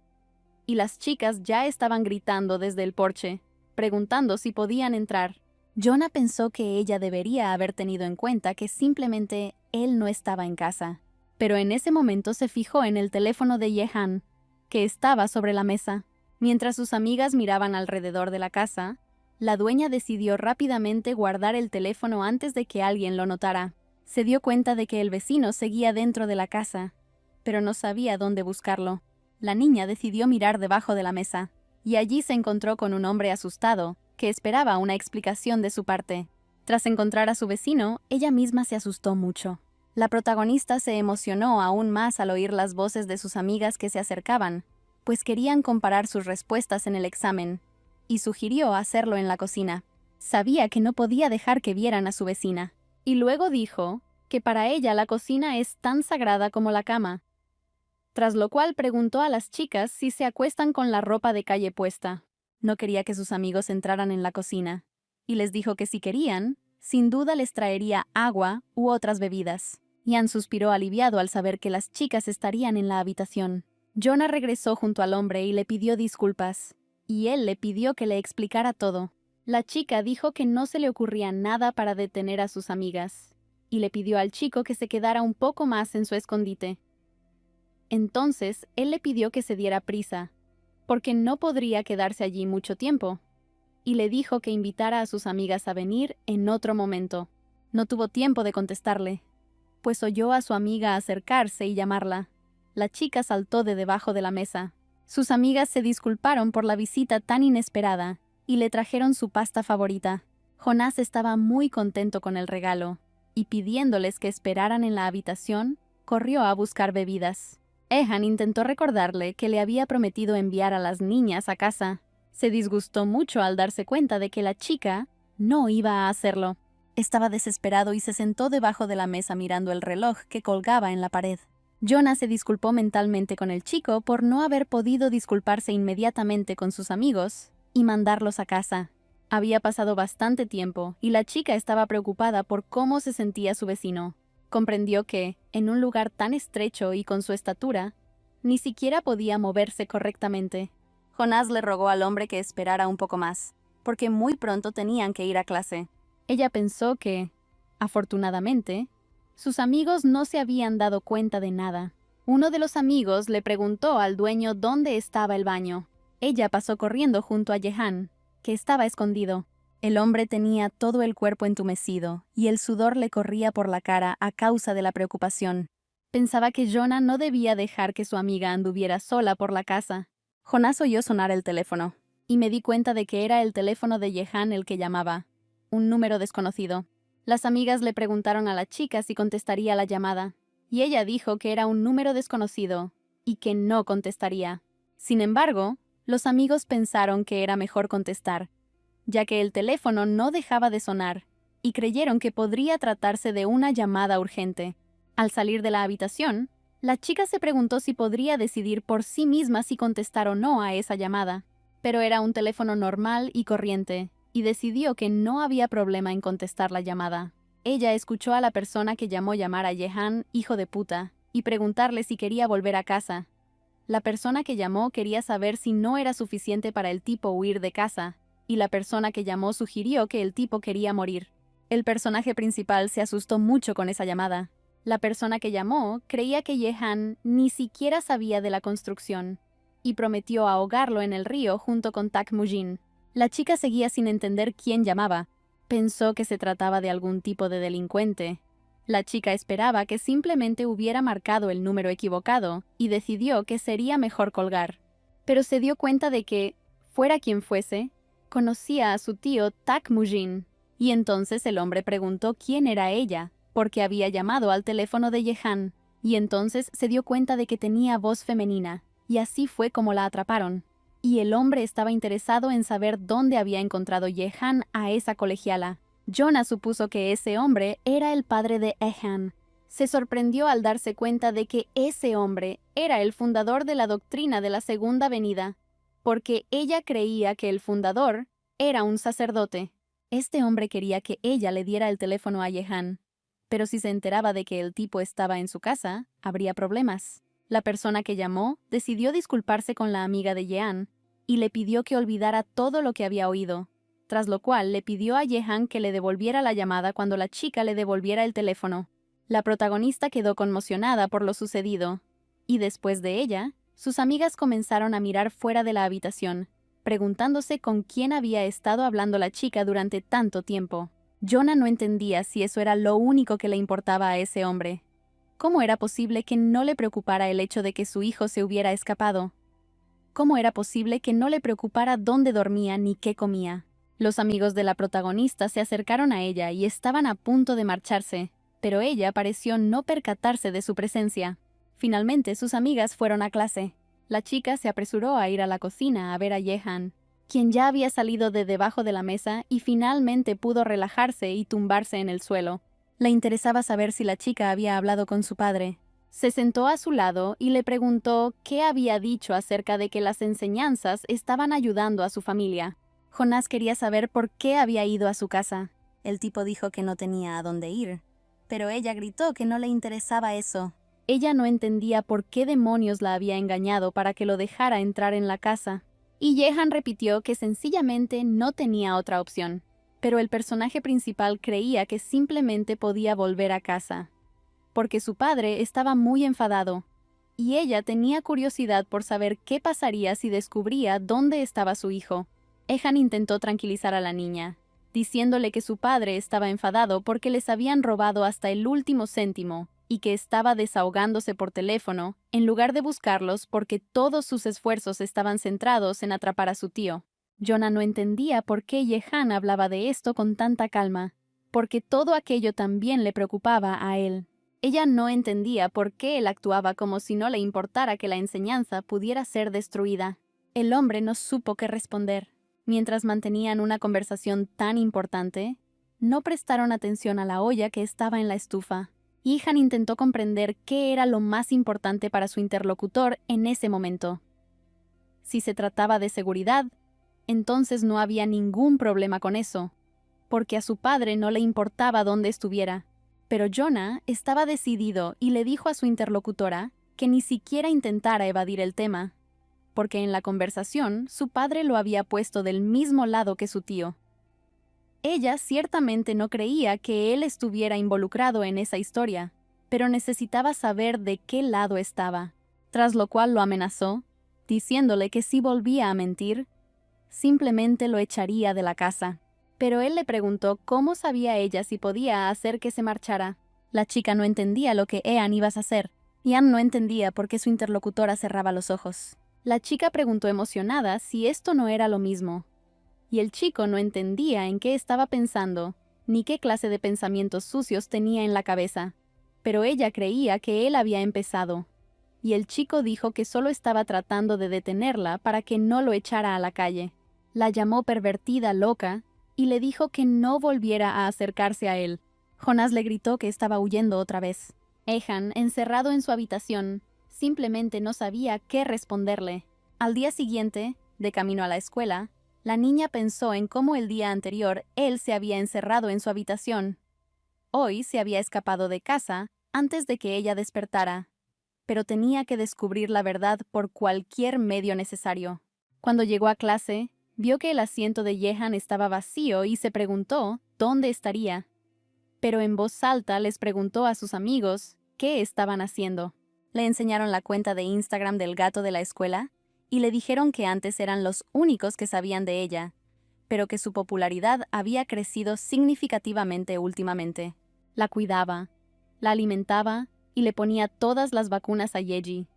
Speaker 1: Y las chicas ya estaban gritando desde el porche, preguntando si podían entrar. Jonah pensó que ella debería haber tenido en cuenta que simplemente él no estaba en casa. Pero en ese momento se fijó en el teléfono de Jehan, que estaba sobre la mesa. Mientras sus amigas miraban alrededor de la casa, la dueña decidió rápidamente guardar el teléfono antes de que alguien lo notara. Se dio cuenta de que el vecino seguía dentro de la casa, pero no sabía dónde buscarlo. La niña decidió mirar debajo de la mesa, y allí se encontró con un hombre asustado, que esperaba una explicación de su parte. Tras encontrar a su vecino, ella misma se asustó mucho. La protagonista se emocionó aún más al oír las voces de sus amigas que se acercaban, pues querían comparar sus respuestas en el examen, y sugirió hacerlo en la cocina. Sabía que no podía dejar que vieran a su vecina. Y luego dijo que para ella la cocina es tan sagrada como la cama. Tras lo cual preguntó a las chicas si se acuestan con la ropa de calle puesta. No quería que sus amigos entraran en la cocina, y les dijo que si querían, sin duda les traería agua u otras bebidas. Ian suspiró aliviado al saber que las chicas estarían en la habitación. Jonah regresó junto al hombre y le pidió disculpas, y él le pidió que le explicara todo. La chica dijo que no se le ocurría nada para detener a sus amigas, y le pidió al chico que se quedara un poco más en su escondite. Entonces, él le pidió que se diera prisa, porque no podría quedarse allí mucho tiempo, y le dijo que invitara a sus amigas a venir en otro momento. No tuvo tiempo de contestarle, pues oyó a su amiga acercarse y llamarla. La chica saltó de debajo de la mesa. Sus amigas se disculparon por la visita tan inesperada, y le trajeron su pasta favorita. Jonás estaba muy contento con el regalo, y pidiéndoles que esperaran en la habitación, corrió a buscar bebidas. Jehan intentó recordarle que le había prometido enviar a las niñas a casa. Se disgustó mucho al darse cuenta de que la chica no iba a hacerlo. Estaba desesperado y se sentó debajo de la mesa mirando el reloj que colgaba en la pared. Jonah se disculpó mentalmente con el chico por no haber podido disculparse inmediatamente con sus amigos y mandarlos a casa. Había pasado bastante tiempo y la chica estaba preocupada por cómo se sentía su vecino. Comprendió que, en un lugar tan estrecho y con su estatura, ni siquiera podía moverse correctamente. Jonás le rogó al hombre que esperara un poco más, porque muy pronto tenían que ir a clase. Ella pensó que, afortunadamente, sus amigos no se habían dado cuenta de nada. Uno de los amigos le preguntó al dueño dónde estaba el baño. Ella pasó corriendo junto a Jehan, que estaba escondido. El hombre tenía todo el cuerpo entumecido, y el sudor le corría por la cara a causa de la preocupación. Pensaba que Jonah no debía dejar que su amiga anduviera sola por la casa. Jonás oyó sonar el teléfono, y me di cuenta de que era el teléfono de Jehan el que llamaba. Un número desconocido. Las amigas le preguntaron a la chica si contestaría la llamada, y ella dijo que era un número desconocido, y que no contestaría. Sin embargo, los amigos pensaron que era mejor contestar, ya que el teléfono no dejaba de sonar, y creyeron que podría tratarse de una llamada urgente. Al salir de la habitación, la chica se preguntó si podría decidir por sí misma si contestar o no a esa llamada. Pero era un teléfono normal y corriente, y decidió que no había problema en contestar la llamada. Ella escuchó a la persona que llamó llamar a Jehan, hijo de puta, y preguntarle si quería volver a casa. La persona que llamó quería saber si no era suficiente para el tipo huir de casa, y la persona que llamó sugirió que el tipo quería morir. El personaje principal se asustó mucho con esa llamada. La persona que llamó creía que Jehan ni siquiera sabía de la construcción, y prometió ahogarlo en el río junto con Tak Mujin. La chica seguía sin entender quién llamaba. Pensó que se trataba de algún tipo de delincuente. La chica esperaba que simplemente hubiera marcado el número equivocado y decidió que sería mejor colgar. Pero se dio cuenta de que, fuera quien fuese, conocía a su tío Tak Mujin, y entonces el hombre preguntó quién era ella, porque había llamado al teléfono de Jehan, y entonces se dio cuenta de que tenía voz femenina, y así fue como la atraparon. Y el hombre estaba interesado en saber dónde había encontrado Jehan a esa colegiala. Jonah supuso que ese hombre era el padre de Jehan. Se sorprendió al darse cuenta de que ese hombre era el fundador de la doctrina de la Segunda Venida, porque ella creía que el fundador era un sacerdote. Este hombre quería que ella le diera el teléfono a Jehan, pero si se enteraba de que el tipo estaba en su casa, habría problemas. La persona que llamó decidió disculparse con la amiga de Jehan y le pidió que olvidara todo lo que había oído, tras lo cual le pidió a Jehan que le devolviera la llamada cuando la chica le devolviera el teléfono. La protagonista quedó conmocionada por lo sucedido, y después de ella, sus amigas comenzaron a mirar fuera de la habitación, preguntándose con quién había estado hablando la chica durante tanto tiempo. Jonah no entendía si eso era lo único que le importaba a ese hombre. ¿Cómo era posible que no le preocupara el hecho de que su hijo se hubiera escapado? ¿Cómo era posible que no le preocupara dónde dormía ni qué comía? Los amigos de la protagonista se acercaron a ella y estaban a punto de marcharse, pero ella pareció no percatarse de su presencia. Finalmente, sus amigas fueron a clase. La chica se apresuró a ir a la cocina a ver a Jehan, quien ya había salido de debajo de la mesa y finalmente pudo relajarse y tumbarse en el suelo. Le interesaba saber si la chica había hablado con su padre. Se sentó a su lado y le preguntó qué había dicho acerca de que las enseñanzas estaban ayudando a su familia. Jonás quería saber por qué había ido a su casa. El tipo dijo que no tenía a dónde ir, pero ella gritó que no le interesaba eso. Ella no entendía por qué demonios la había engañado para que lo dejara entrar en la casa. Y Jehan repitió que sencillamente no tenía otra opción. Pero el personaje principal creía que simplemente podía volver a casa, porque su padre estaba muy enfadado, y ella tenía curiosidad por saber qué pasaría si descubría dónde estaba su hijo. Jehan intentó tranquilizar a la niña, diciéndole que su padre estaba enfadado porque les habían robado hasta el último céntimo, y que estaba desahogándose por teléfono, en lugar de buscarlos porque todos sus esfuerzos estaban centrados en atrapar a su tío. Jonah no entendía por qué Jehan hablaba de esto con tanta calma, porque todo aquello también le preocupaba a él. Ella no entendía por qué él actuaba como si no le importara que la enseñanza pudiera ser destruida. El hombre no supo qué responder. Mientras mantenían una conversación tan importante, no prestaron atención a la olla que estaba en la estufa. Jehan intentó comprender qué era lo más importante para su interlocutor en ese momento. Si se trataba de seguridad, entonces no había ningún problema con eso, porque a su padre no le importaba dónde estuviera. Pero Jonah estaba decidido y le dijo a su interlocutora que ni siquiera intentara evadir el tema, porque en la conversación su padre lo había puesto del mismo lado que su tío. Ella ciertamente no creía que él estuviera involucrado en esa historia, pero necesitaba saber de qué lado estaba, tras lo cual lo amenazó, diciéndole que si volvía a mentir, simplemente lo echaría de la casa. Pero él le preguntó cómo sabía ella si podía hacer que se marchara. La chica no entendía lo que Ean iba a hacer, y Ann no entendía por qué su interlocutora cerraba los ojos. La chica preguntó emocionada si esto no era lo mismo, y el chico no entendía en qué estaba pensando, ni qué clase de pensamientos sucios tenía en la cabeza, pero ella creía que él había empezado, y el chico dijo que solo estaba tratando de detenerla para que no lo echara a la calle. La llamó pervertida loca y le dijo que no volviera a acercarse a él. Jonás le gritó que estaba huyendo otra vez. Ehan, encerrado en su habitación, simplemente no sabía qué responderle. Al día siguiente, de camino a la escuela, la niña pensó en cómo el día anterior él se había encerrado en su habitación. Hoy se había escapado de casa antes de que ella despertara, pero tenía que descubrir la verdad por cualquier medio necesario. Cuando llegó a clase, vio que el asiento de Jehan estaba vacío y se preguntó dónde estaría. Pero en voz alta les preguntó a sus amigos qué estaban haciendo. Le enseñaron la cuenta de Instagram del gato de la escuela y le dijeron que antes eran los únicos que sabían de ella, pero que su popularidad había crecido significativamente últimamente. La cuidaba, la alimentaba y le ponía todas las vacunas a Yeji.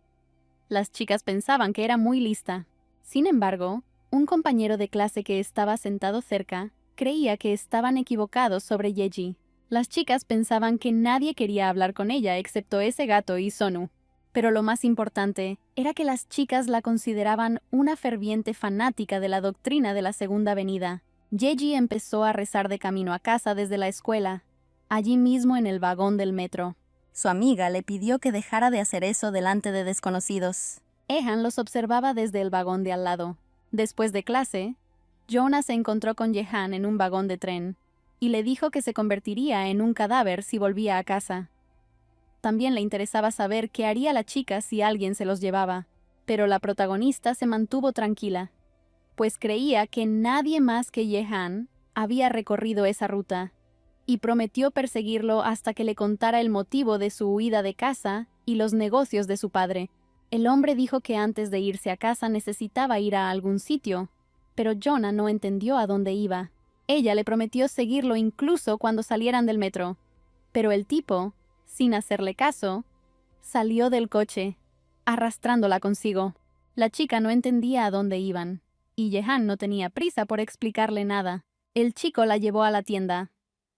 Speaker 1: Las chicas pensaban que era muy lista. Sin embargo, un compañero de clase que estaba sentado cerca creía que estaban equivocados sobre Yeji. Las chicas pensaban que nadie quería hablar con ella excepto ese gato y Sonu. Pero lo más importante era que las chicas la consideraban una ferviente fanática de la doctrina de la Segunda Venida. Yeji empezó a rezar de camino a casa desde la escuela, allí mismo en el vagón del metro. Su amiga le pidió que dejara de hacer eso delante de desconocidos. Ehan los observaba desde el vagón de al lado. Después de clase, Jonah se encontró con Jehan en un vagón de tren y le dijo que se convertiría en un cadáver si volvía a casa. También le interesaba saber qué haría la chica si alguien se los llevaba, pero la protagonista se mantuvo tranquila, pues creía que nadie más que Jehan había recorrido esa ruta, y prometió perseguirlo hasta que le contara el motivo de su huida de casa y los negocios de su padre. El hombre dijo que antes de irse a casa necesitaba ir a algún sitio, pero Jonah no entendió a dónde iba. Ella le prometió seguirlo incluso cuando salieran del metro, pero el tipo, sin hacerle caso, salió del coche, arrastrándola consigo. La chica no entendía a dónde iban, y Jehan no tenía prisa por explicarle nada. El chico la llevó a la tienda,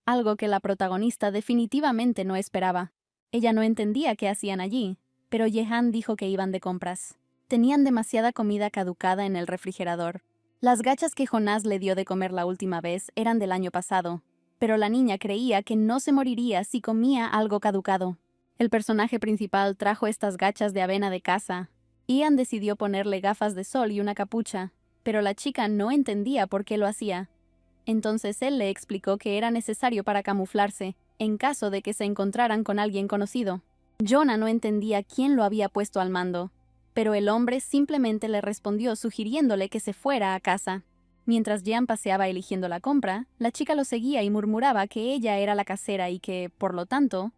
Speaker 1: algo que la protagonista definitivamente no esperaba. Ella no entendía qué hacían allí, pero Jehan dijo que iban de compras. Tenían demasiada comida caducada en el refrigerador. Las gachas que Jonás le dio de comer la última vez eran del año pasado, pero la niña creía que no se moriría si comía algo caducado. El personaje principal trajo estas gachas de avena de casa. Ian decidió ponerle gafas de sol y una capucha, pero la chica no entendía por qué lo hacía. Entonces él le explicó que era necesario para camuflarse, en caso de que se encontraran con alguien conocido. Jonah no entendía quién lo había puesto al mando, pero el hombre simplemente le respondió sugiriéndole que se fuera a casa. Mientras Jean paseaba eligiendo la compra, la chica lo seguía y murmuraba que ella era la casera y que, por lo tanto,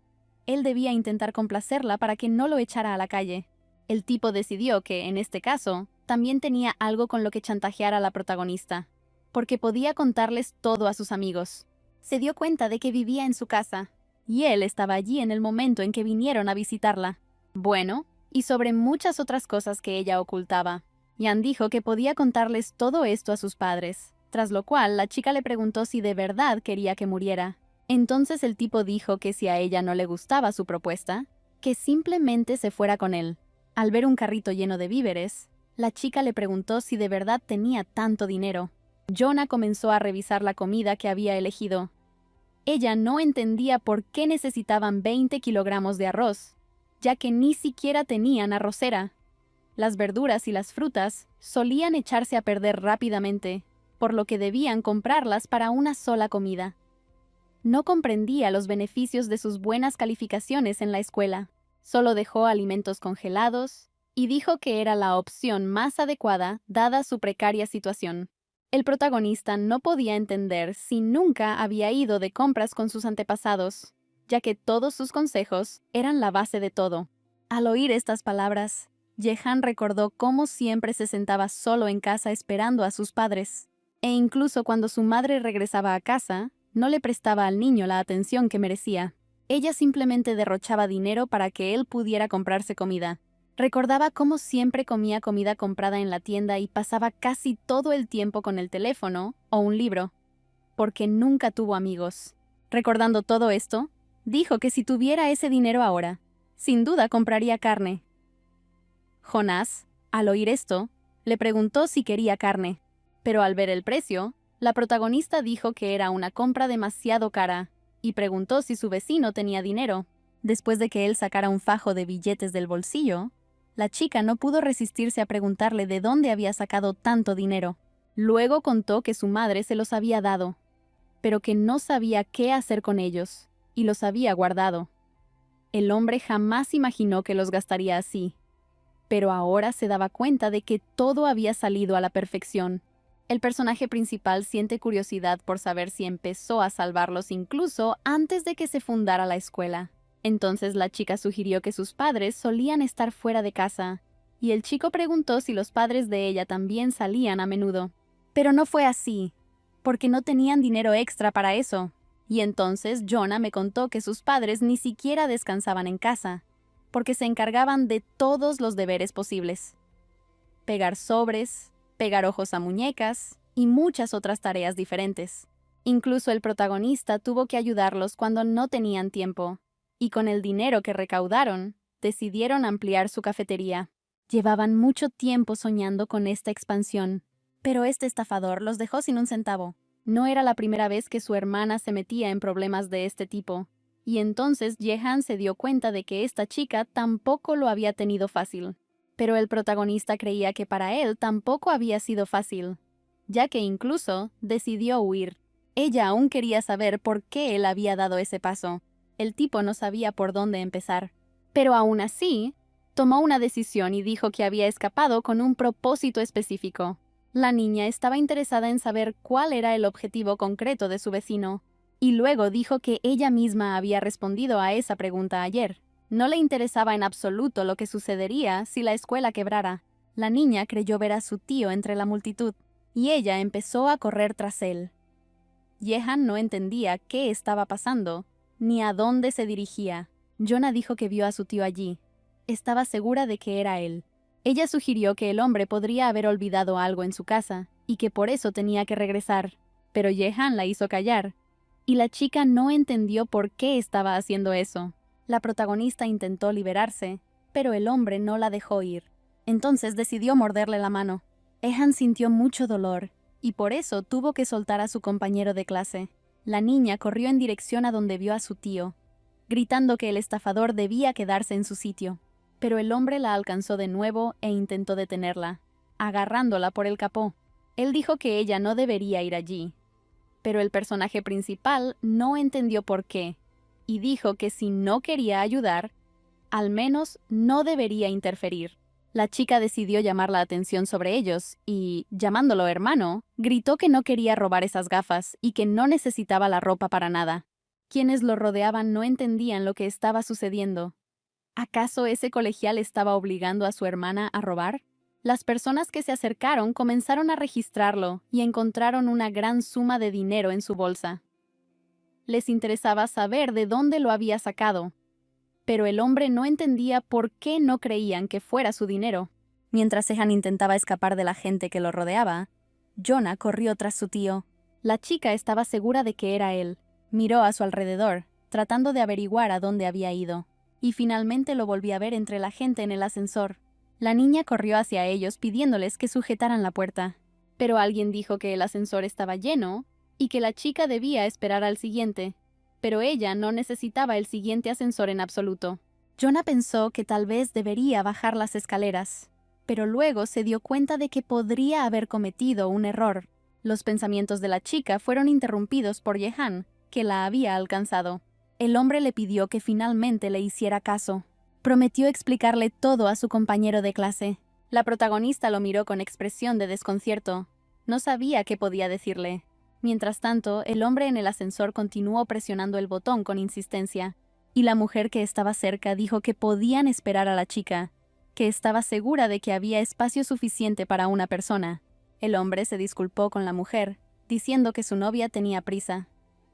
Speaker 1: él debía intentar complacerla para que no lo echara a la calle. El tipo decidió que, en este caso, también tenía algo con lo que chantajear a la protagonista, porque podía contarles todo a sus amigos. Se dio cuenta de que vivía en su casa, y él estaba allí en el momento en que vinieron a visitarla. Bueno, y sobre muchas otras cosas que ella ocultaba. Ian dijo que podía contarles todo esto a sus padres, tras lo cual la chica le preguntó si de verdad quería que muriera. Entonces el tipo dijo que si a ella no le gustaba su propuesta, que simplemente se fuera con él. Al ver un carrito lleno de víveres, la chica le preguntó si de verdad tenía tanto dinero. Jonah comenzó a revisar la comida que había elegido. Ella no entendía por qué necesitaban 20 kilogramos de arroz, ya que ni siquiera tenían arrocera. Las verduras y las frutas solían echarse a perder rápidamente, por lo que debían comprarlas para una sola comida. No comprendía los beneficios de sus buenas calificaciones en la escuela. Solo dejó alimentos congelados y dijo que era la opción más adecuada dada su precaria situación. El protagonista no podía entender si nunca había ido de compras con sus antepasados, ya que todos sus consejos eran la base de todo. Al oír estas palabras, Jehan recordó cómo siempre se sentaba solo en casa esperando a sus padres, e incluso cuando su madre regresaba a casa, no le prestaba al niño la atención que merecía. Ella simplemente derrochaba dinero para que él pudiera comprarse comida. Recordaba cómo siempre comía comida comprada en la tienda y pasaba casi todo el tiempo con el teléfono o un libro, porque nunca tuvo amigos. Recordando todo esto, dijo que si tuviera ese dinero ahora, sin duda compraría carne. Jonás, al oír esto, le preguntó si quería carne, pero al ver el precio, la protagonista dijo que era una compra demasiado cara y preguntó si su vecino tenía dinero. Después de que él sacara un fajo de billetes del bolsillo, la chica no pudo resistirse a preguntarle de dónde había sacado tanto dinero. Luego contó que su madre se los había dado, pero que no sabía qué hacer con ellos, y los había guardado. El hombre jamás imaginó que los gastaría así, pero ahora se daba cuenta de que todo había salido a la perfección. El personaje principal siente curiosidad por saber si empezó a salvarlos incluso antes de que se fundara la escuela. Entonces la chica sugirió que sus padres solían estar fuera de casa, y el chico preguntó si los padres de ella también salían a menudo. Pero no fue así, porque no tenían dinero extra para eso. Y entonces Jonah me contó que sus padres ni siquiera descansaban en casa, porque se encargaban de todos los deberes posibles. Pegar sobres, pegar ojos a muñecas y muchas otras tareas diferentes. Incluso el protagonista tuvo que ayudarlos cuando no tenían tiempo, y con el dinero que recaudaron, decidieron ampliar su cafetería. Llevaban mucho tiempo soñando con esta expansión, pero este estafador los dejó sin un centavo. No era la primera vez que su hermana se metía en problemas de este tipo, y entonces Jehan se dio cuenta de que esta chica tampoco lo había tenido fácil. Pero el protagonista creía que para él tampoco había sido fácil, ya que incluso decidió huir. Ella aún quería saber por qué él había dado ese paso. El tipo no sabía por dónde empezar. Pero aún así, tomó una decisión y dijo que había escapado con un propósito específico. La niña estaba interesada en saber cuál era el objetivo concreto de su vecino, y luego dijo que ella misma había respondido a esa pregunta ayer. No le interesaba en absoluto lo que sucedería si la escuela quebrara. La niña creyó ver a su tío entre la multitud, y ella empezó a correr tras él. Jehan no entendía qué estaba pasando, ni a dónde se dirigía. Jonah dijo que vio a su tío allí. Estaba segura de que era él. Ella sugirió que el hombre podría haber olvidado algo en su casa, y que por eso tenía que regresar, pero Jehan la hizo callar, y la chica no entendió por qué estaba haciendo eso. La protagonista intentó liberarse, pero el hombre no la dejó ir. Entonces decidió morderle la mano. Jehan sintió mucho dolor, y por eso tuvo que soltar a su compañero de clase. La niña corrió en dirección a donde vio a su tío, gritando que el estafador debía quedarse en su sitio. Pero el hombre la alcanzó de nuevo e intentó detenerla, agarrándola por el capó. Él dijo que ella no debería ir allí, pero el personaje principal no entendió por qué, y dijo que si no quería ayudar, al menos no debería interferir. La chica decidió llamar la atención sobre ellos y, llamándolo hermano, gritó que no quería robar esas gafas y que no necesitaba la ropa para nada. Quienes lo rodeaban no entendían lo que estaba sucediendo. ¿Acaso ese colegial estaba obligando a su hermana a robar? Las personas que se acercaron comenzaron a registrarlo y encontraron una gran suma de dinero en su bolsa. Les interesaba saber de dónde lo había sacado, pero el hombre no entendía por qué no creían que fuera su dinero. Mientras Jehan intentaba escapar de la gente que lo rodeaba, Jonah corrió tras su tío. La chica estaba segura de que era él. Miró a su alrededor, tratando de averiguar a dónde había ido, y finalmente lo volvió a ver entre la gente en el ascensor. La niña corrió hacia ellos pidiéndoles que sujetaran la puerta, pero alguien dijo que el ascensor estaba lleno y que la chica debía esperar al siguiente, pero ella no necesitaba el siguiente ascensor en absoluto. Jonah pensó que tal vez debería bajar las escaleras, pero luego se dio cuenta de que podría haber cometido un error. Los pensamientos de la chica fueron interrumpidos por Jehan, que la había alcanzado. El hombre le pidió que finalmente le hiciera caso. Prometió explicarle todo a su compañero de clase. La protagonista lo miró con expresión de desconcierto. No sabía qué podía decirle. Mientras tanto, el hombre en el ascensor continuó presionando el botón con insistencia, y la mujer que estaba cerca dijo que podían esperar a la chica, que estaba segura de que había espacio suficiente para una persona. El hombre se disculpó con la mujer, diciendo que su novia tenía prisa.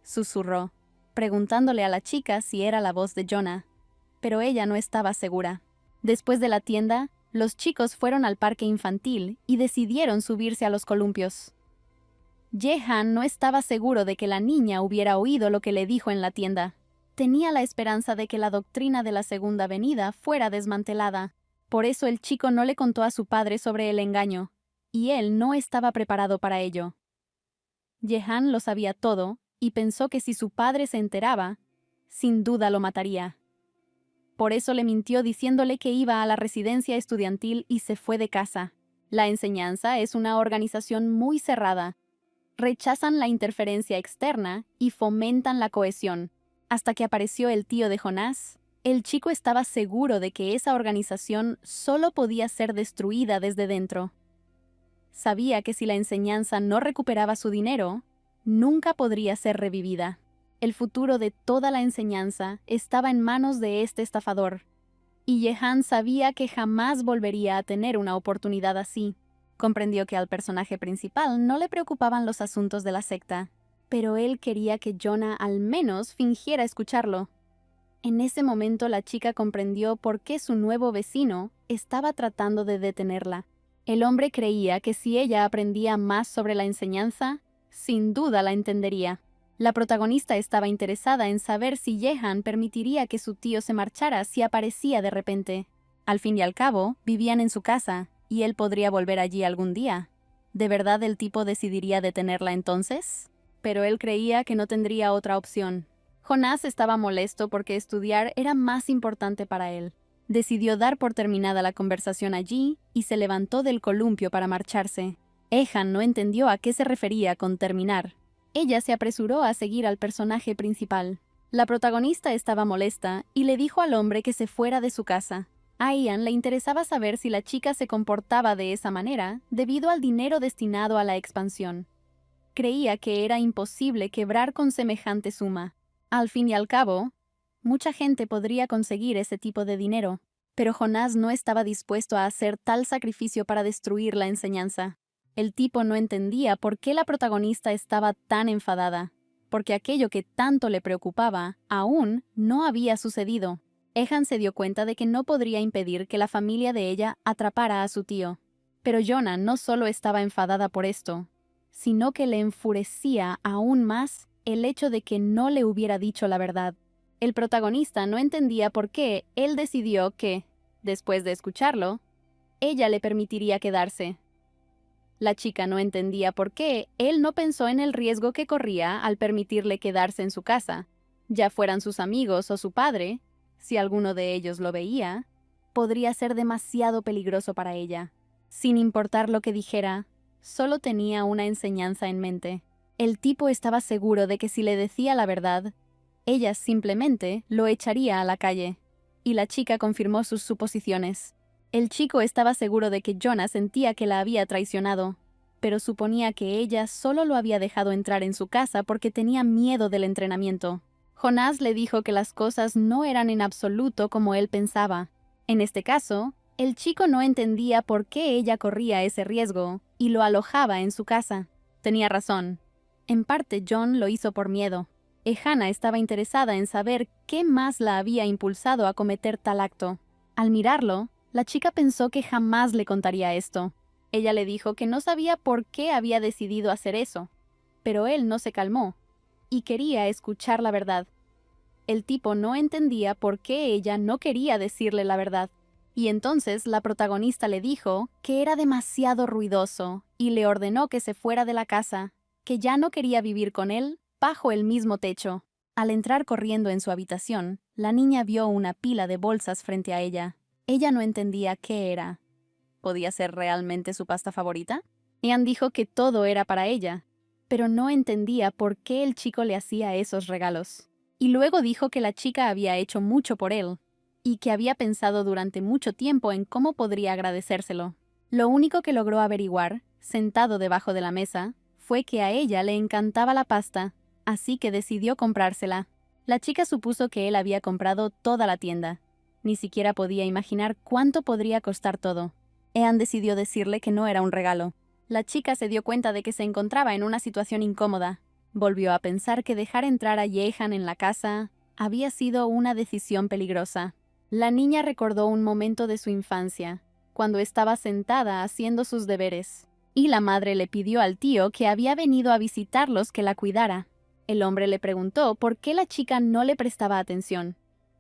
Speaker 1: Susurró, preguntándole a la chica si era la voz de Jonah, pero ella no estaba segura. Después de la tienda, los chicos fueron al parque infantil y decidieron subirse a los columpios. Jehan no estaba seguro de que la niña hubiera oído lo que le dijo en la tienda. Tenía la esperanza de que la doctrina de la Segunda Venida fuera desmantelada. Por eso el chico no le contó a su padre sobre el engaño, y él no estaba preparado para ello. Jehan lo sabía todo, y pensó que si su padre se enteraba, sin duda lo mataría. Por eso le mintió diciéndole que iba a la residencia estudiantil y se fue de casa. La enseñanza es una organización muy cerrada. Rechazan la interferencia externa y fomentan la cohesión. Hasta que apareció el tío de Jonás, el chico estaba seguro de que esa organización solo podía ser destruida desde dentro. Sabía que si la enseñanza no recuperaba su dinero, nunca podría ser revivida. El futuro de toda la enseñanza estaba en manos de este estafador, y Jehan sabía que jamás volvería a tener una oportunidad así. Comprendió que al personaje principal no le preocupaban los asuntos de la secta, pero él quería que Jonah al menos fingiera escucharlo. En ese momento la chica comprendió por qué su nuevo vecino estaba tratando de detenerla. El hombre creía que si ella aprendía más sobre la enseñanza, sin duda la entendería. La protagonista estaba interesada en saber si Jehan permitiría que su tío se marchara si aparecía de repente. Al fin y al cabo, vivían en su casa, y él podría volver allí algún día. ¿De verdad el tipo decidiría detenerla entonces? Pero él creía que no tendría otra opción. Jonás estaba molesto porque estudiar era más importante para él. Decidió dar por terminada la conversación allí y se levantó del columpio para marcharse. Jehan no entendió a qué se refería con terminar. Ella se apresuró a seguir al personaje principal. La protagonista estaba molesta y le dijo al hombre que se fuera de su casa. A Ian le interesaba saber si la chica se comportaba de esa manera debido al dinero destinado a la expansión. Creía que era imposible quebrar con semejante suma. Al fin y al cabo, mucha gente podría conseguir ese tipo de dinero, pero Jonás no estaba dispuesto a hacer tal sacrificio para destruir la enseñanza. El tipo no entendía por qué la protagonista estaba tan enfadada, porque aquello que tanto le preocupaba aún no había sucedido. Jehan se dio cuenta de que no podría impedir que la familia de ella atrapara a su tío. Pero Jonah no solo estaba enfadada por esto, sino que le enfurecía aún más el hecho de que no le hubiera dicho la verdad. El protagonista no entendía por qué él decidió que, después de escucharlo, ella le permitiría quedarse. La chica no entendía por qué él no pensó en el riesgo que corría al permitirle quedarse en su casa. Ya fueran sus amigos o su padre, si alguno de ellos lo veía, podría ser demasiado peligroso para ella. Sin importar lo que dijera, solo tenía una enseñanza en mente. El tipo estaba seguro de que si le decía la verdad, ella simplemente lo echaría a la calle. Y la chica confirmó sus suposiciones. El chico estaba seguro de que Jonah sentía que la había traicionado, pero suponía que ella solo lo había dejado entrar en su casa porque tenía miedo del entrenamiento. Jonás le dijo que las cosas no eran en absoluto como él pensaba. En este caso, el chico no entendía por qué ella corría ese riesgo y lo alojaba en su casa. Tenía razón. En parte John lo hizo por miedo. Hannah estaba interesada en saber qué más la había impulsado a cometer tal acto. Al mirarlo, la chica pensó que jamás le contaría esto. Ella le dijo que no sabía por qué había decidido hacer eso, pero él no se calmó y quería escuchar la verdad. El tipo no entendía por qué ella no quería decirle la verdad. Y entonces la protagonista le dijo que era demasiado ruidoso y le ordenó que se fuera de la casa, que ya no quería vivir con él bajo el mismo techo. Al entrar corriendo en su habitación, la niña vio una pila de bolsas frente a ella. Ella no entendía qué era. ¿Podía ser realmente su pasta favorita? Ian dijo que todo era para ella, pero no entendía por qué el chico le hacía esos regalos. Y luego dijo que la chica había hecho mucho por él, y que había pensado durante mucho tiempo en cómo podría agradecérselo. Lo único que logró averiguar, sentado debajo de la mesa, fue que a ella le encantaba la pasta, así que decidió comprársela. La chica supuso que él había comprado toda la tienda. Ni siquiera podía imaginar cuánto podría costar todo. Ian decidió decirle que no era un regalo. La chica se dio cuenta de que se encontraba en una situación incómoda. Volvió a pensar que dejar entrar a Jehan en la casa había sido una decisión peligrosa. La niña recordó un momento de su infancia, cuando estaba sentada haciendo sus deberes, y la madre le pidió al tío que había venido a visitarlos que la cuidara. El hombre le preguntó por qué la chica no le prestaba atención,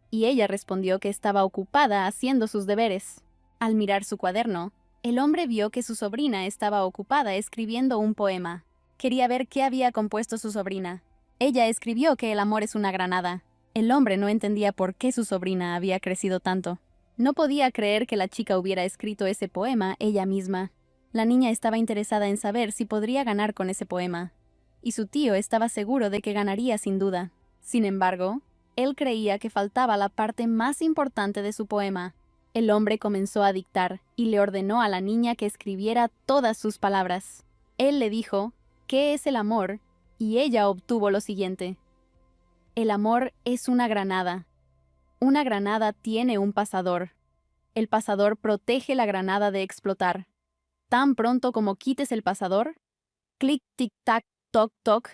Speaker 1: y ella respondió que estaba ocupada haciendo sus deberes. Al mirar su cuaderno, el hombre vio que su sobrina estaba ocupada escribiendo un poema. Quería ver qué había compuesto su sobrina. Ella escribió que el amor es una granada, El hombre no entendía por qué su sobrina había crecido tanto. No podía creer que la chica hubiera escrito ese poema ella misma. La niña estaba interesada en saber si podría ganar con ese poema, y su tío estaba seguro de que ganaría sin duda. Sin embargo, él creía que faltaba la parte más importante de su poema. El hombre comenzó a dictar y le ordenó a la niña que escribiera todas sus palabras. Él le dijo, ¿qué es el amor? Y ella obtuvo lo siguiente. El amor es una granada. Una granada tiene un pasador. El pasador protege la granada de explotar. Tan pronto como quites el pasador, clic, tic, tac, toc, toc,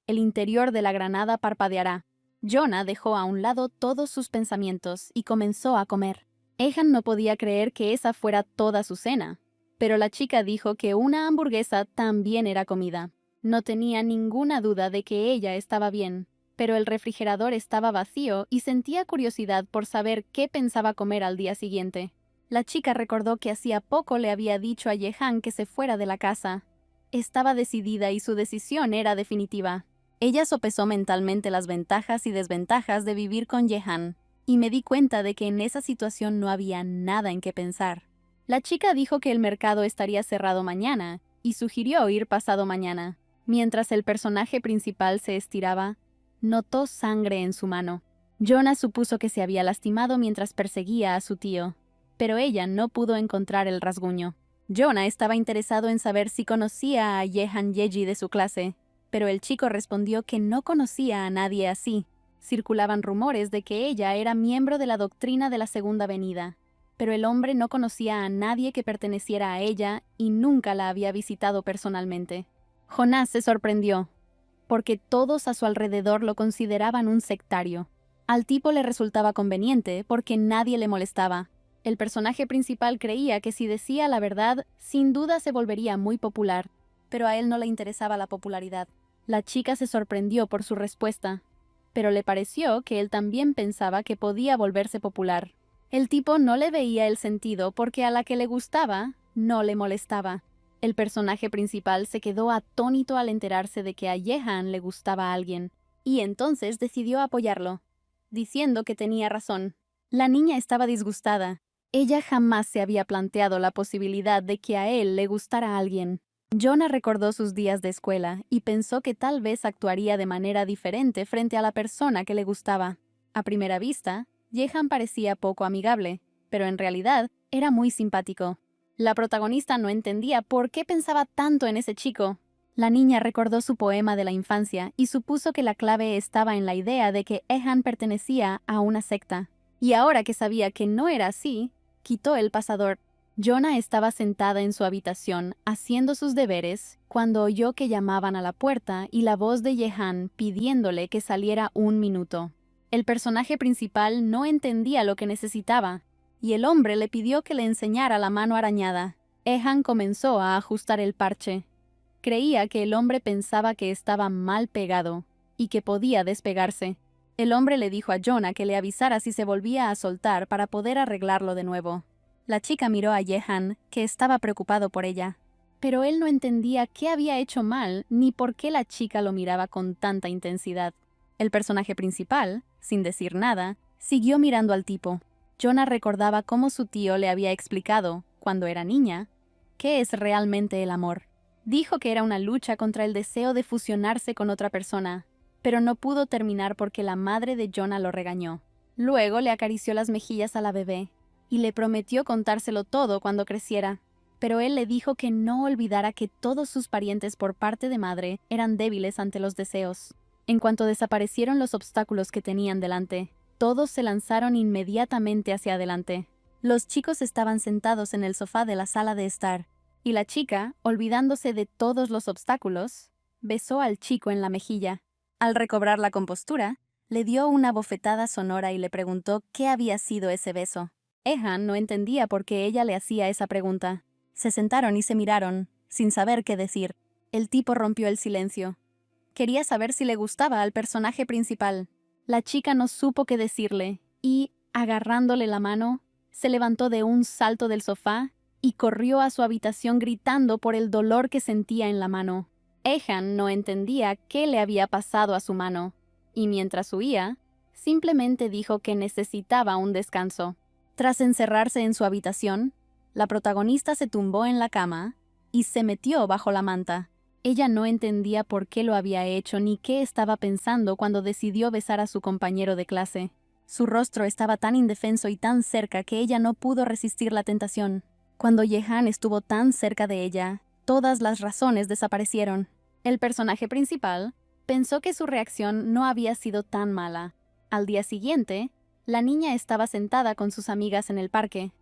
Speaker 1: el interior de la granada parpadeará. Jonah dejó a un lado todos sus pensamientos y comenzó a comer. Ehan no podía creer que esa fuera toda su cena, pero la chica dijo que una hamburguesa también era comida. No tenía ninguna duda de que ella estaba bien, pero el refrigerador estaba vacío y sentía curiosidad por saber qué pensaba comer al día siguiente. La chica recordó que hacía poco le había dicho a Jehan que se fuera de la casa. Estaba decidida y su decisión era definitiva. Ella sopesó mentalmente las ventajas y desventajas de vivir con Jehan, y me di cuenta de que en esa situación no había nada en qué pensar. La chica dijo que el mercado estaría cerrado mañana, y sugirió ir pasado mañana. Mientras el personaje principal se estiraba, notó sangre en su mano. Jonah supuso que se había lastimado mientras perseguía a su tío, pero ella no pudo encontrar el rasguño. Jonah estaba interesado en saber si conocía a Jehan Yeji de su clase, pero el chico respondió que no conocía a nadie así. Circulaban rumores de que ella era miembro de la doctrina de la Segunda Venida, pero el hombre no conocía a nadie que perteneciera a ella y nunca la había visitado personalmente. Jonás se sorprendió, porque todos a su alrededor lo consideraban un sectario. Al tipo le resultaba conveniente porque nadie le molestaba. El personaje principal creía que si decía la verdad, sin duda se volvería muy popular, pero a él no le interesaba la popularidad. La chica se sorprendió por su respuesta, pero le pareció que él también pensaba que podía volverse popular. El tipo no le veía el sentido porque a la que le gustaba, no le molestaba. El personaje principal se quedó atónito al enterarse de que a Jehan le gustaba a alguien, y entonces decidió apoyarlo, diciendo que tenía razón. La niña estaba disgustada. Ella jamás se había planteado la posibilidad de que a él le gustara a alguien. Jonah recordó sus días de escuela y pensó que tal vez actuaría de manera diferente frente a la persona que le gustaba. A primera vista, Jehan parecía poco amigable, pero en realidad era muy simpático. La protagonista no entendía por qué pensaba tanto en ese chico. La niña recordó su poema de la infancia y supuso que la clave estaba en la idea de que Jehan pertenecía a una secta. Y ahora que sabía que no era así, quitó el pasador. Jonah estaba sentada en su habitación haciendo sus deberes cuando oyó que llamaban a la puerta y la voz de Jehan pidiéndole que saliera un minuto. El personaje principal no entendía lo que necesitaba, y el hombre le pidió que le enseñara la mano arañada. Jehan comenzó a ajustar el parche. Creía que el hombre pensaba que estaba mal pegado y que podía despegarse. El hombre le dijo a Jonah que le avisara si se volvía a soltar para poder arreglarlo de nuevo. La chica miró a Jehan, que estaba preocupado por ella, pero él no entendía qué había hecho mal ni por qué la chica lo miraba con tanta intensidad. El personaje principal, sin decir nada, siguió mirando al tipo. Jonah recordaba cómo su tío le había explicado, cuando era niña, qué es realmente el amor. Dijo que era una lucha contra el deseo de fusionarse con otra persona, pero no pudo terminar porque la madre de Jonah lo regañó. Luego le acarició las mejillas a la bebé y le prometió contárselo todo cuando creciera, pero él le dijo que no olvidara que todos sus parientes por parte de madre eran débiles ante los deseos. En cuanto desaparecieron los obstáculos que tenían delante, todos se lanzaron inmediatamente hacia adelante. Los chicos estaban sentados en el sofá de la sala de estar, y la chica, olvidándose de todos los obstáculos, besó al chico en la mejilla. Al recobrar la compostura, le dio una bofetada sonora y le preguntó qué había sido ese beso. Jehan no entendía por qué ella le hacía esa pregunta. Se sentaron y se miraron, sin saber qué decir. El tipo rompió el silencio. Quería saber si le gustaba al personaje principal. La chica no supo qué decirle y, agarrándole la mano, se levantó de un salto del sofá y corrió a su habitación gritando por el dolor que sentía en la mano. Jehan no entendía qué le había pasado a su mano, y mientras huía, Simplemente dijo que necesitaba un descanso. Tras encerrarse en su habitación, la protagonista se tumbó en la cama y se metió bajo la manta. Ella no entendía por qué lo había hecho ni qué estaba pensando cuando decidió besar a su compañero de clase. Su rostro estaba tan indefenso y tan cerca que ella no pudo resistir la tentación. Cuando Yehan estuvo tan cerca de ella, todas las razones desaparecieron. El personaje principal pensó que su reacción no había sido tan mala. Al día siguiente, la niña estaba sentada con sus amigas en el parque,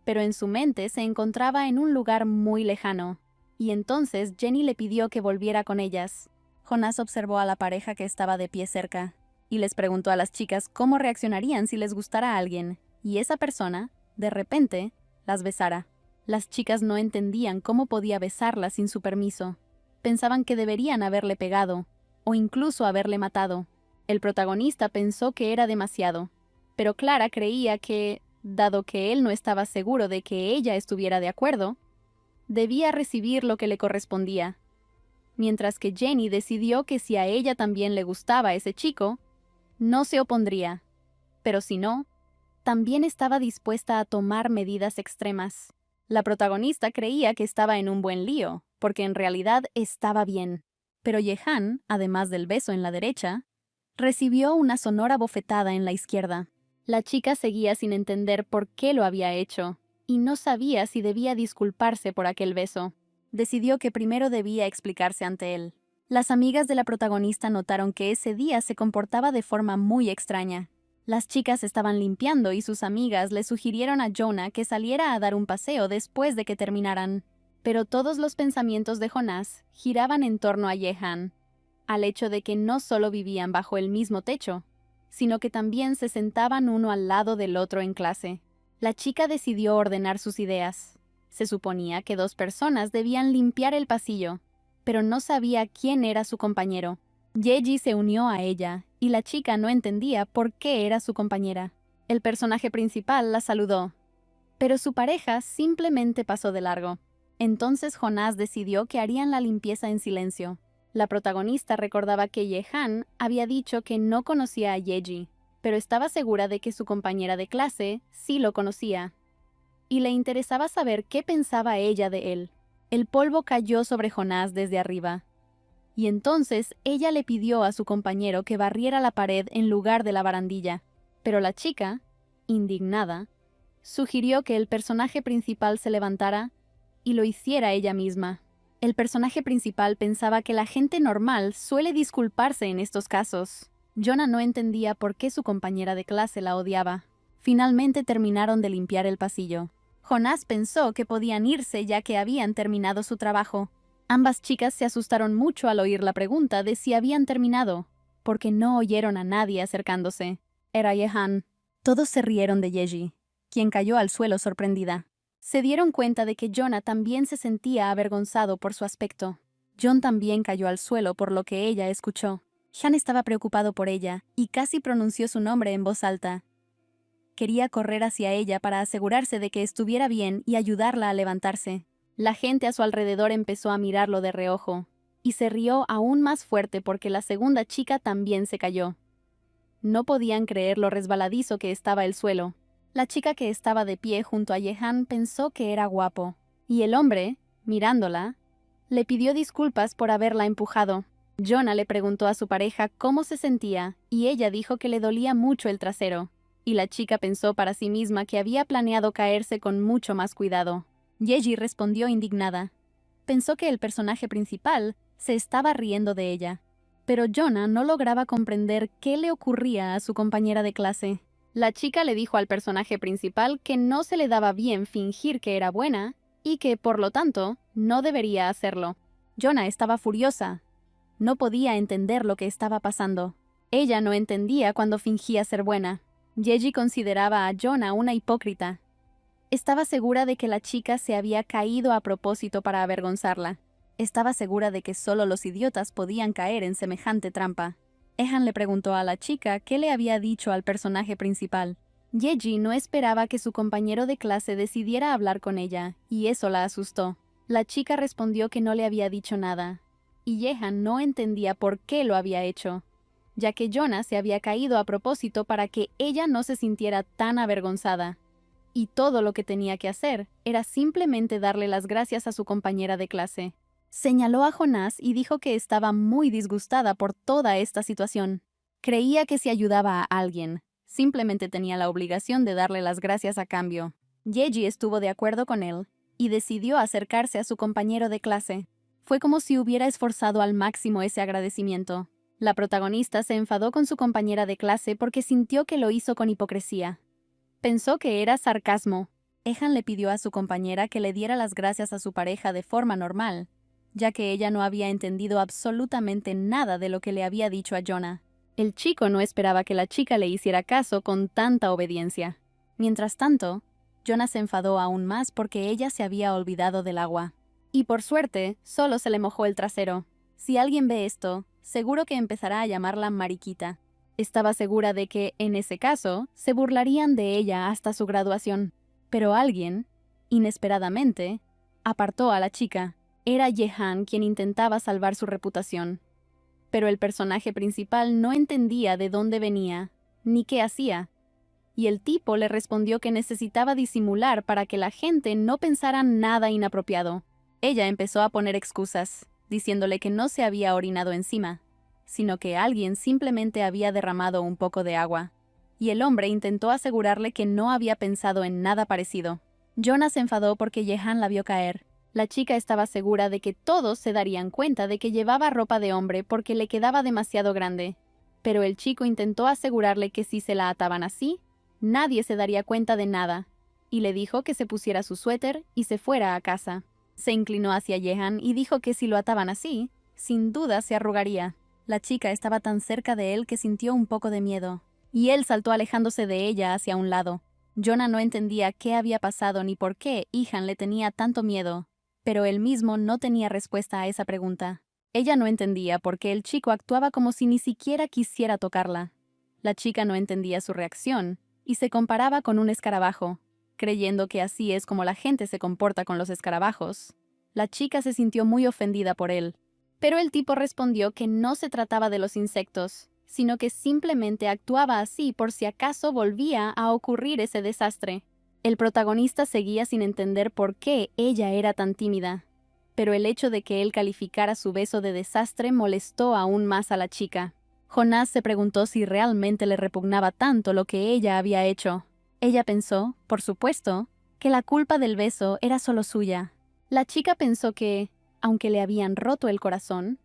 Speaker 1: pero en su mente se encontraba en un lugar muy lejano, y entonces Jenny le pidió que volviera con ellas. Jonás observó a la pareja que estaba de pie cerca, y les preguntó a las chicas cómo reaccionarían si les gustara a alguien, y esa persona, de repente, las besara. Las chicas no entendían cómo podía besarla sin su permiso. Pensaban que deberían haberle pegado, o incluso haberle matado. El protagonista pensó que era demasiado, pero Clara creía que, dado que él no estaba seguro de que ella estuviera de acuerdo, debía recibir lo que le correspondía. Mientras que Jenny decidió que si a ella también le gustaba ese chico, no se opondría. Pero si no, también estaba dispuesta a tomar medidas extremas. La protagonista creía que estaba en un buen lío, porque en realidad estaba bien. Pero Yehan, además del beso en la derecha, recibió una sonora bofetada en la izquierda. La chica seguía sin entender por qué lo había hecho, y no sabía si debía disculparse por aquel beso. Decidió que primero debía explicarse ante él. Las amigas de la protagonista notaron que ese día se comportaba de forma muy extraña. Las chicas estaban limpiando y sus amigas le sugirieron a Jonah que saliera a dar un paseo después de que terminaran. Pero todos los pensamientos de Jonás giraban en torno a Yehan, al hecho de que no solo vivían bajo el mismo techo, sino que también se sentaban uno al lado del otro en clase. La chica decidió ordenar sus ideas. Se suponía que 2 personas debían limpiar el pasillo, pero no sabía quién era su compañero. Yeji se unió a ella, y la chica no entendía por qué era su compañera. El personaje principal la saludó, pero su pareja simplemente pasó de largo. Entonces Jonás decidió que harían la limpieza en silencio. La protagonista recordaba que Yehan había dicho que no conocía a Yeji, pero estaba segura de que su compañera de clase sí lo conocía, y le interesaba saber qué pensaba ella de él. El polvo cayó sobre Jonás desde arriba, y entonces ella le pidió a su compañero que barriera la pared en lugar de la barandilla, pero la chica, indignada, sugirió que el personaje principal se levantara y lo hiciera ella misma. El personaje principal pensaba que la gente normal suele disculparse en estos casos. Jonah no entendía por qué su compañera de clase la odiaba. Finalmente terminaron de limpiar el pasillo. Jonás pensó que podían irse ya que habían terminado su trabajo. Ambas chicas se asustaron mucho al oír la pregunta de si habían terminado, porque no oyeron a nadie acercándose. Era Yehan. Todos se rieron de Yeji, quien cayó al suelo sorprendida. Se dieron cuenta de que Jonah también se sentía avergonzado por su aspecto. John también cayó al suelo por lo que ella escuchó. Han estaba preocupado por ella y casi pronunció su nombre en voz alta. Quería correr hacia ella para asegurarse de que estuviera bien y ayudarla a levantarse. La gente a su alrededor empezó a mirarlo de reojo, y se rió aún más fuerte porque la segunda chica también se cayó. No podían creer lo resbaladizo que estaba el suelo. La chica que estaba de pie junto a Yehan pensó que era guapo, y el hombre, mirándola, le pidió disculpas por haberla empujado. Jonah le preguntó a su pareja cómo se sentía, y ella dijo que le dolía mucho el trasero, y la chica pensó para sí misma que había planeado caerse con mucho más cuidado. Yeji respondió indignada. Pensó que el personaje principal se estaba riendo de ella, pero Jonah no lograba comprender qué le ocurría a su compañera de clase. La chica le dijo al personaje principal que no se le daba bien fingir que era buena y que, por lo tanto, no debería hacerlo. Jonah estaba furiosa. No podía entender lo que estaba pasando. Ella no entendía cuando fingía ser buena. Yeji consideraba a Jonah una hipócrita. Estaba segura de que la chica se había caído a propósito para avergonzarla. Estaba segura de que solo los idiotas podían caer en semejante trampa. Ehan le preguntó a la chica qué le había dicho al personaje principal. Yeji no esperaba que su compañero de clase decidiera hablar con ella, y eso la asustó. La chica respondió que no le había dicho nada, y Yehan no entendía por qué lo había hecho. ya que Jonah se había caído a propósito para que ella no se sintiera tan avergonzada. Y todo lo que tenía que hacer era simplemente darle las gracias a su compañera de clase. Señaló a Jonás y dijo que estaba muy disgustada por toda esta situación. Creía que si ayudaba a alguien, simplemente tenía la obligación de darle las gracias a cambio. Yeji estuvo de acuerdo con él y decidió acercarse a su compañero de clase. Fue como si hubiera esforzado al máximo ese agradecimiento. La protagonista se enfadó con su compañera de clase porque sintió que lo hizo con hipocresía. Pensó que era sarcasmo. Ehan le pidió a su compañera que le diera las gracias a su pareja de forma normal, ya que ella no había entendido absolutamente nada de lo que le había dicho a Jonah. El chico no esperaba que la chica le hiciera caso con tanta obediencia. Mientras tanto, Jonah se enfadó aún más porque ella se había olvidado del agua. Y por suerte, solo se le mojó el trasero. Si alguien ve esto, seguro que empezará a llamarla mariquita. Estaba segura de que, en ese caso, se burlarían de ella hasta su graduación. Pero alguien, inesperadamente, apartó a la chica. Era Yehan quien intentaba salvar su reputación. Pero el personaje principal no entendía de dónde venía, ni qué hacía. Y el tipo le respondió que necesitaba disimular para que la gente no pensara nada inapropiado. Ella empezó a poner excusas, diciéndole que no se había orinado encima, sino que alguien simplemente había derramado un poco de agua. Y el hombre intentó asegurarle que no había pensado en nada parecido. Jonah se enfadó porque Yehan la vio caer. La chica estaba segura de que todos se darían cuenta de que llevaba ropa de hombre porque le quedaba demasiado grande. Pero el chico intentó asegurarle que si se la ataban así, nadie se daría cuenta de nada, y le dijo que se pusiera su suéter y se fuera a casa. Se inclinó hacia Yehan y dijo que si lo ataban así, sin duda se arrugaría. La chica estaba tan cerca de él que sintió un poco de miedo, y él saltó alejándose de ella hacia un lado. Jonah no entendía qué había pasado ni por qué Yehan le tenía tanto miedo, pero él mismo no tenía respuesta a esa pregunta. Ella no entendía por qué el chico actuaba como si ni siquiera quisiera tocarla. La chica no entendía su reacción, y se comparaba con un escarabajo, creyendo que así es como la gente se comporta con los escarabajos. La chica se sintió muy ofendida por él, pero el tipo respondió que no se trataba de los insectos, sino que simplemente actuaba así por si acaso volvía a ocurrir ese desastre. El protagonista seguía sin entender por qué ella era tan tímida, pero el hecho de que él calificara su beso de desastre molestó aún más a la chica. Jonás se preguntó si realmente le repugnaba tanto lo que ella había hecho. Ella pensó, por supuesto, que la culpa del beso era solo suya. La chica pensó que, aunque le habían roto el corazón,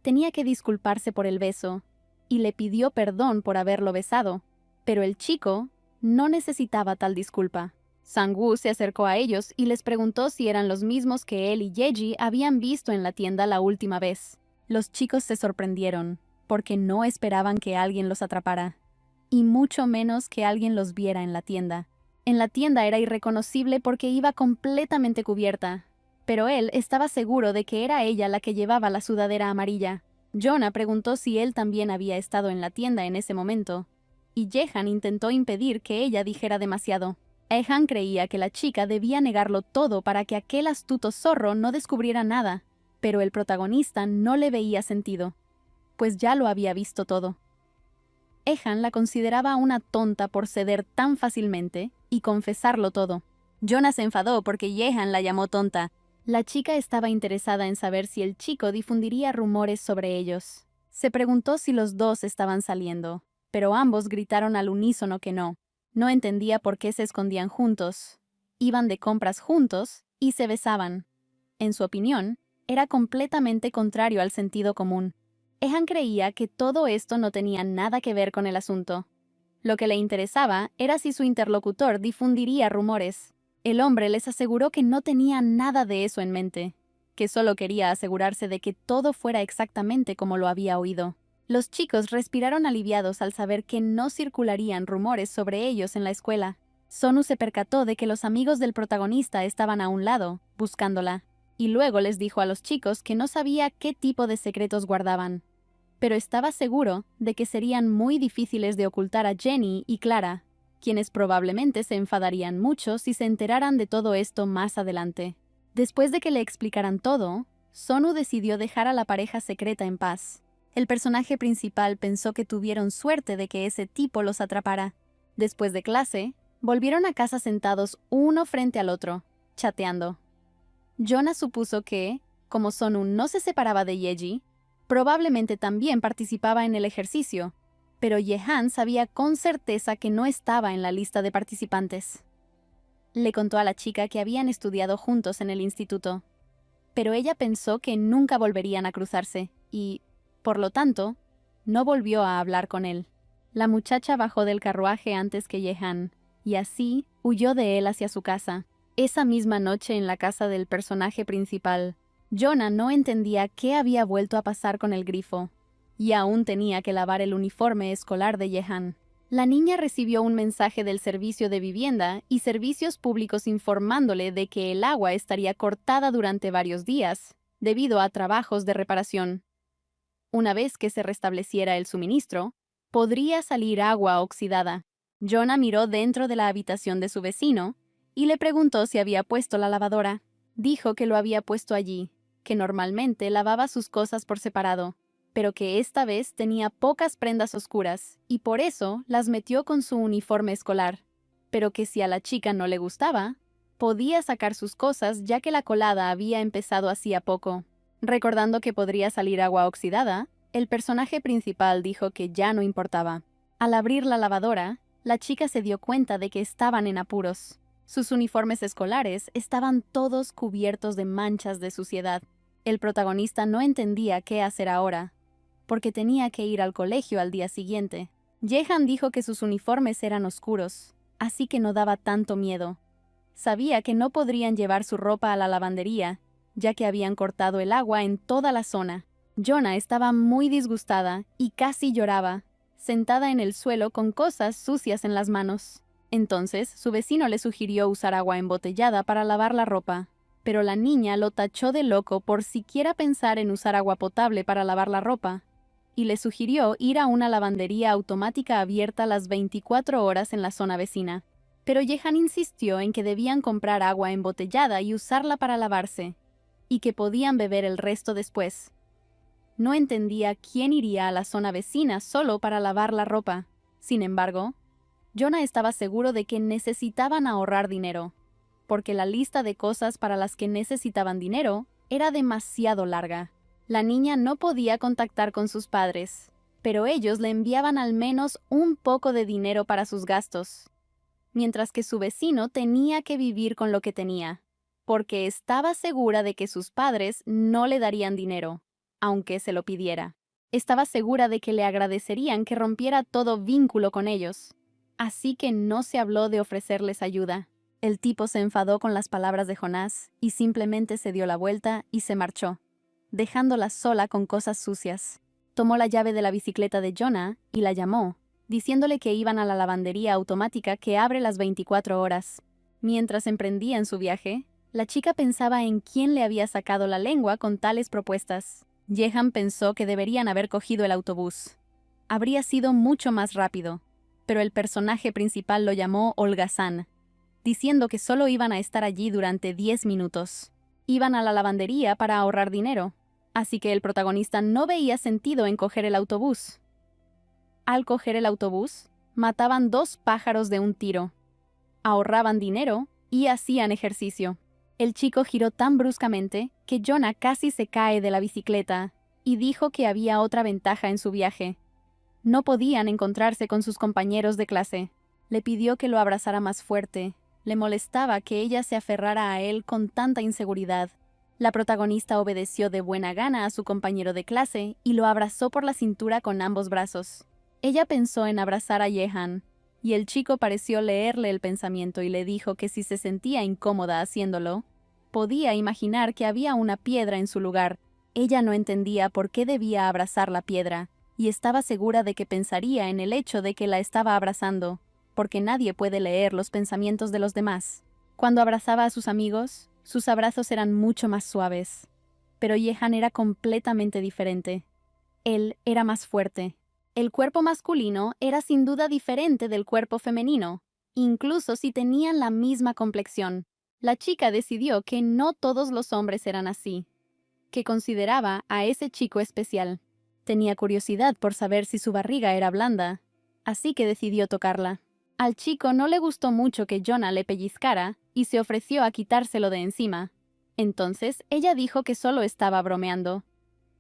Speaker 1: tenía que disculparse por el beso, y le pidió perdón por haberlo besado. Pero el chico no necesitaba tal disculpa. Sang-woo se acercó a ellos y les preguntó si eran los mismos que él y Yeji habían visto en la tienda la última vez. Los chicos se sorprendieron, porque no esperaban que alguien los atrapara, y mucho menos que alguien los viera en la tienda. En la tienda era irreconocible porque iba completamente cubierta, pero él estaba seguro de que era ella la que llevaba la sudadera amarilla. Jonah preguntó si él también había estado en la tienda en ese momento, y Yehan intentó impedir que ella dijera demasiado. Yehan creía que la chica debía negarlo todo para que aquel astuto zorro no descubriera nada, pero el protagonista no le veía sentido, pues ya lo había visto todo. Yehan la consideraba una tonta por ceder tan fácilmente y confesarlo todo. Jonah se enfadó porque Yehan la llamó tonta. La chica estaba interesada en saber si el chico difundiría rumores sobre ellos. Se preguntó si los dos estaban saliendo, pero ambos gritaron al unísono que no. No entendía por qué se escondían juntos. Iban de compras juntos y se besaban. En su opinión, era completamente contrario al sentido común. Yehan creía que todo esto no tenía nada que ver con el asunto. Lo que le interesaba era si su interlocutor difundiría rumores. El hombre les aseguró que no tenía nada de eso en mente, que solo quería asegurarse de que todo fuera exactamente como lo había oído. Los chicos respiraron aliviados al saber que no circularían rumores sobre ellos en la escuela. Sonu se percató de que los amigos del protagonista estaban a un lado, buscándola, y luego les dijo a los chicos que no sabía qué tipo de secretos guardaban, pero estaba seguro de que serían muy difíciles de ocultar a Jenny y Clara, quienes probablemente se enfadarían mucho si se enteraran de todo esto más adelante. Después de que le explicaran todo, Sonu decidió dejar a la pareja secreta en paz. El personaje principal pensó que tuvieron suerte de que ese tipo los atrapara. Después de clase, volvieron a casa sentados uno frente al otro, chateando. Jonah supuso que, como Sonu no se separaba de Yeji, probablemente también participaba en el ejercicio, pero Yehan sabía con certeza que no estaba en la lista de participantes. Le contó a la chica que habían estudiado juntos en el instituto, pero ella pensó que nunca volverían a cruzarse y, por lo tanto, no volvió a hablar con él. La muchacha bajó del carruaje antes que Yehan, y así huyó de él hacia su casa. Esa misma noche en la casa del personaje principal, Jonah no entendía qué había vuelto a pasar con el grifo, y aún tenía que lavar el uniforme escolar de Yehan. La niña recibió un mensaje del Servicio de Vivienda y Servicios Públicos informándole de que el agua estaría cortada durante varios días, debido a trabajos de reparación. Una vez que se restableciera el suministro, podría salir agua oxidada. Jonah miró dentro de la habitación de su vecino y le preguntó si había puesto la lavadora. Dijo que lo había puesto allí, que normalmente lavaba sus cosas por separado, pero que esta vez tenía pocas prendas oscuras y por eso las metió con su uniforme escolar, pero que si a la chica no le gustaba, podía sacar sus cosas ya que la colada había empezado hacía poco. Recordando que podría salir agua oxidada, el personaje principal dijo que ya no importaba. Al abrir la lavadora, la chica se dio cuenta de que estaban en apuros. Sus uniformes escolares estaban todos cubiertos de manchas de suciedad. El protagonista no entendía qué hacer ahora, porque tenía que ir al colegio al día siguiente. Yehan dijo que sus uniformes eran oscuros, así que no daba tanto miedo. Sabía que no podrían llevar su ropa a la lavandería, ya que habían cortado el agua en toda la zona. Jonah estaba muy disgustada y casi lloraba, sentada en el suelo con cosas sucias en las manos. Entonces, su vecino le sugirió usar agua embotellada para lavar la ropa, pero la niña lo tachó de loco por siquiera pensar en usar agua potable para lavar la ropa, y le sugirió ir a una lavandería automática abierta las 24 horas en la zona vecina. Pero Yehan insistió en que debían comprar agua embotellada y usarla para lavarse, y que podían beber el resto después. No entendía quién iría a la zona vecina solo para lavar la ropa. Sin embargo, Jonah estaba seguro de que necesitaban ahorrar dinero, porque la lista de cosas para las que necesitaban dinero era demasiado larga. La niña no podía contactar con sus padres, pero ellos le enviaban al menos un poco de dinero para sus gastos, mientras que su vecino tenía que vivir con lo que tenía, porque estaba segura de que sus padres no le darían dinero, aunque se lo pidiera. Estaba segura de que le agradecerían que rompiera todo vínculo con ellos, así que no se habló de ofrecerles ayuda. El tipo se enfadó con las palabras de Jonás y simplemente se dio la vuelta y se marchó, dejándola sola con cosas sucias. Tomó la llave de la bicicleta de Jonah y la llamó, diciéndole que iban a la lavandería automática que abre las 24 horas. Mientras emprendían su viaje, la chica pensaba en quién le había sacado la lengua con tales propuestas. Yehan pensó que deberían haber cogido el autobús. Habría sido mucho más rápido, pero el personaje principal lo llamó holgazán, diciendo que solo iban a estar allí durante 10 minutos. Iban a la lavandería para ahorrar dinero, así que el protagonista no veía sentido en coger el autobús. Al coger el autobús, mataban 2 pájaros de un tiro. Ahorraban dinero y hacían ejercicio. El chico giró tan bruscamente que Jonah casi se cae de la bicicleta y dijo que había otra ventaja en su viaje. No podían encontrarse con sus compañeros de clase. Le pidió que lo abrazara más fuerte. Le molestaba que ella se aferrara a él con tanta inseguridad. La protagonista obedeció de buena gana a su compañero de clase y lo abrazó por la cintura con ambos brazos. Ella pensó en abrazar a Yehan, y el chico pareció leerle el pensamiento y le dijo que si se sentía incómoda haciéndolo, podía imaginar que había una piedra en su lugar. Ella no entendía por qué debía abrazar la piedra, y estaba segura de que pensaría en el hecho de que la estaba abrazando, porque nadie puede leer los pensamientos de los demás. Cuando abrazaba a sus amigos, sus abrazos eran mucho más suaves, pero Yehan era completamente diferente. Él era más fuerte. El cuerpo masculino era sin duda diferente del cuerpo femenino, incluso si tenían la misma complexión. La chica decidió que no todos los hombres eran así, que consideraba a ese chico especial. Tenía curiosidad por saber si su barriga era blanda, así que decidió tocarla. Al chico no le gustó mucho que Jonah le pellizcara y se ofreció a quitárselo de encima. Entonces ella dijo que solo estaba bromeando,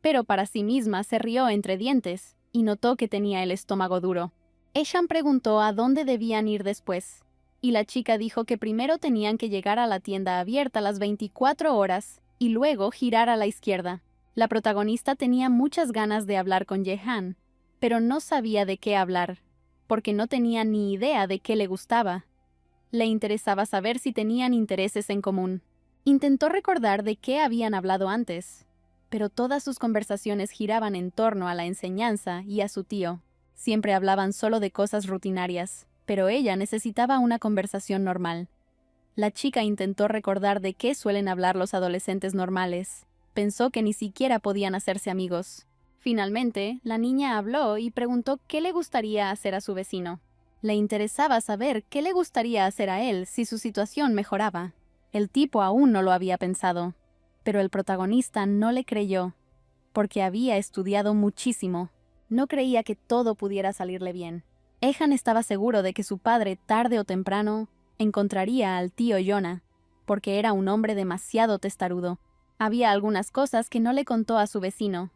Speaker 1: pero para sí misma se rió entre dientes y notó que tenía el estómago duro. Eshan preguntó a dónde debían ir después, y la chica dijo que primero tenían que llegar a la tienda abierta las 24 horas y luego girar a la izquierda. La protagonista tenía muchas ganas de hablar con Jehan, pero no sabía de qué hablar, porque no tenía ni idea de qué le gustaba. Le interesaba saber si tenían intereses en común. Intentó recordar de qué habían hablado antes, pero todas sus conversaciones giraban en torno a la enseñanza y a su tío. Siempre hablaban solo de cosas rutinarias, pero ella necesitaba una conversación normal. La chica intentó recordar de qué suelen hablar los adolescentes normales. Pensó que ni siquiera podían hacerse amigos. Finalmente, la niña habló y preguntó qué le gustaría hacer a su vecino. Le interesaba saber qué le gustaría hacer a él si su situación mejoraba. El tipo aún no lo había pensado, pero el protagonista no le creyó, porque había estudiado muchísimo. No creía que todo pudiera salirle bien. Ehan estaba seguro de que su padre, tarde o temprano, encontraría al tío Jonah, porque era un hombre demasiado testarudo. Había algunas cosas que no le contó a su vecino,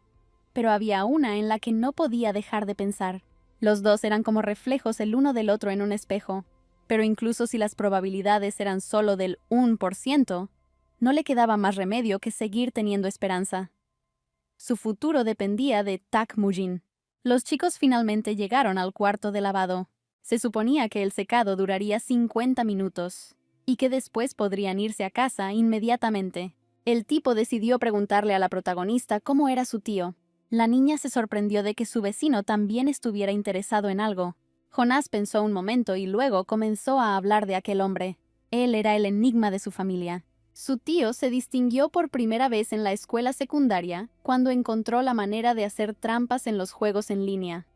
Speaker 1: pero había una en la que no podía dejar de pensar. Los dos eran como reflejos el uno del otro en un espejo, pero incluso si las probabilidades eran solo del 1%, no le quedaba más remedio que seguir teniendo esperanza. Su futuro dependía de Tak Mujin. Los chicos finalmente llegaron al cuarto de lavado. Se suponía que el secado duraría 50 minutos y que después podrían irse a casa inmediatamente. El tipo decidió preguntarle a la protagonista cómo era su tío. La niña se sorprendió de que su vecino también estuviera interesado en algo. Jonás pensó un momento y luego comenzó a hablar de aquel hombre. Él era el enigma de su familia. Su tío se distinguió por primera vez en la escuela secundaria cuando encontró la manera de hacer trampas en los juegos en línea.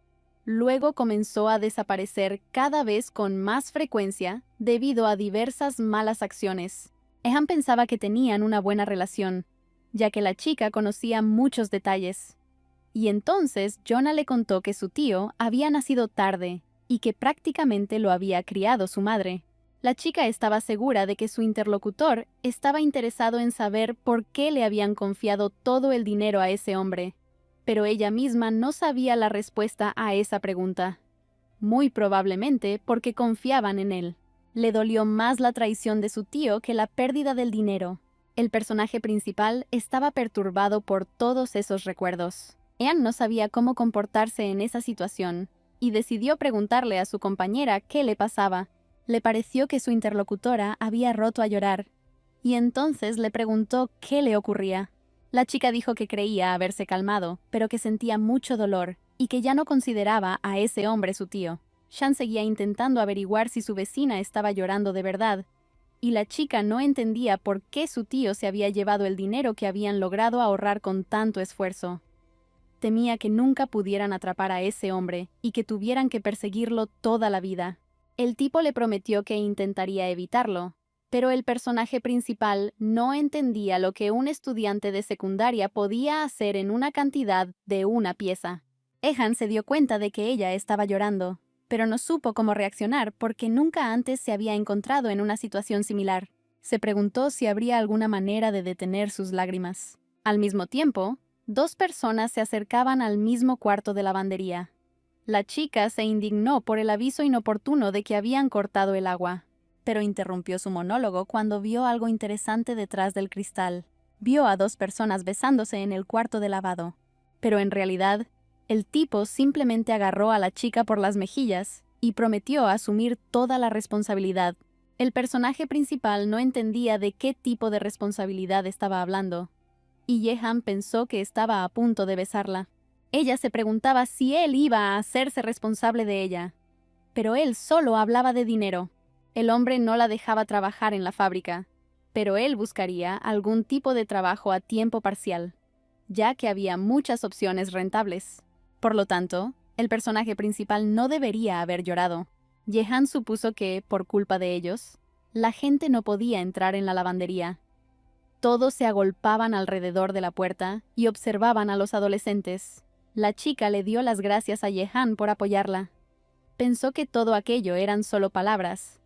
Speaker 1: Luego comenzó a desaparecer cada vez con más frecuencia debido a diversas malas acciones. Ehan pensaba que tenían una buena relación, ya que la chica conocía muchos detalles. Y entonces Jonah le contó que su tío había nacido tarde y que prácticamente lo había criado su madre. La chica estaba segura de que su interlocutor estaba interesado en saber por qué le habían confiado todo el dinero a ese hombre, pero ella misma no sabía la respuesta a esa pregunta. Muy probablemente porque confiaban en él. Le dolió más la traición de su tío que la pérdida del dinero. El personaje principal estaba perturbado por todos esos recuerdos. Ean no sabía cómo comportarse en esa situación y decidió preguntarle a su compañera qué le pasaba. Le pareció que su interlocutora había roto a llorar, y entonces le preguntó qué le ocurría. La chica dijo que creía haberse calmado, pero que sentía mucho dolor, y que ya no consideraba a ese hombre su tío. Shan seguía intentando averiguar si su vecina estaba llorando de verdad, y la chica no entendía por qué su tío se había llevado el dinero que habían logrado ahorrar con tanto esfuerzo. Temía que nunca pudieran atrapar a ese hombre, y que tuvieran que perseguirlo toda la vida. El tipo le prometió que intentaría evitarlo, pero el personaje principal no entendía lo que un estudiante de secundaria podía hacer en una cantidad de una pieza. Ehan se dio cuenta de que ella estaba llorando, pero no supo cómo reaccionar porque nunca antes se había encontrado en una situación similar. Se preguntó si habría alguna manera de detener sus lágrimas. Al mismo tiempo, dos personas se acercaban al mismo cuarto de lavandería. La chica se indignó por el aviso inoportuno de que habían cortado el agua, pero interrumpió su monólogo cuando vio algo interesante detrás del cristal. Vio a dos personas besándose en el cuarto de lavado, pero en realidad, el tipo simplemente agarró a la chica por las mejillas y prometió asumir toda la responsabilidad. El personaje principal no entendía de qué tipo de responsabilidad estaba hablando, y Jehan pensó que estaba a punto de besarla. Ella se preguntaba si él iba a hacerse responsable de ella, pero él solo hablaba de dinero. El hombre no la dejaba trabajar en la fábrica, pero él buscaría algún tipo de trabajo a tiempo parcial, ya que había muchas opciones rentables. Por lo tanto, el personaje principal no debería haber llorado. Jehan supuso que, por culpa de ellos, la gente no podía entrar en la lavandería. Todos se agolpaban alrededor de la puerta y observaban a los adolescentes. La chica le dio las gracias a Jehan por apoyarla. Pensó que todo aquello eran solo palabras,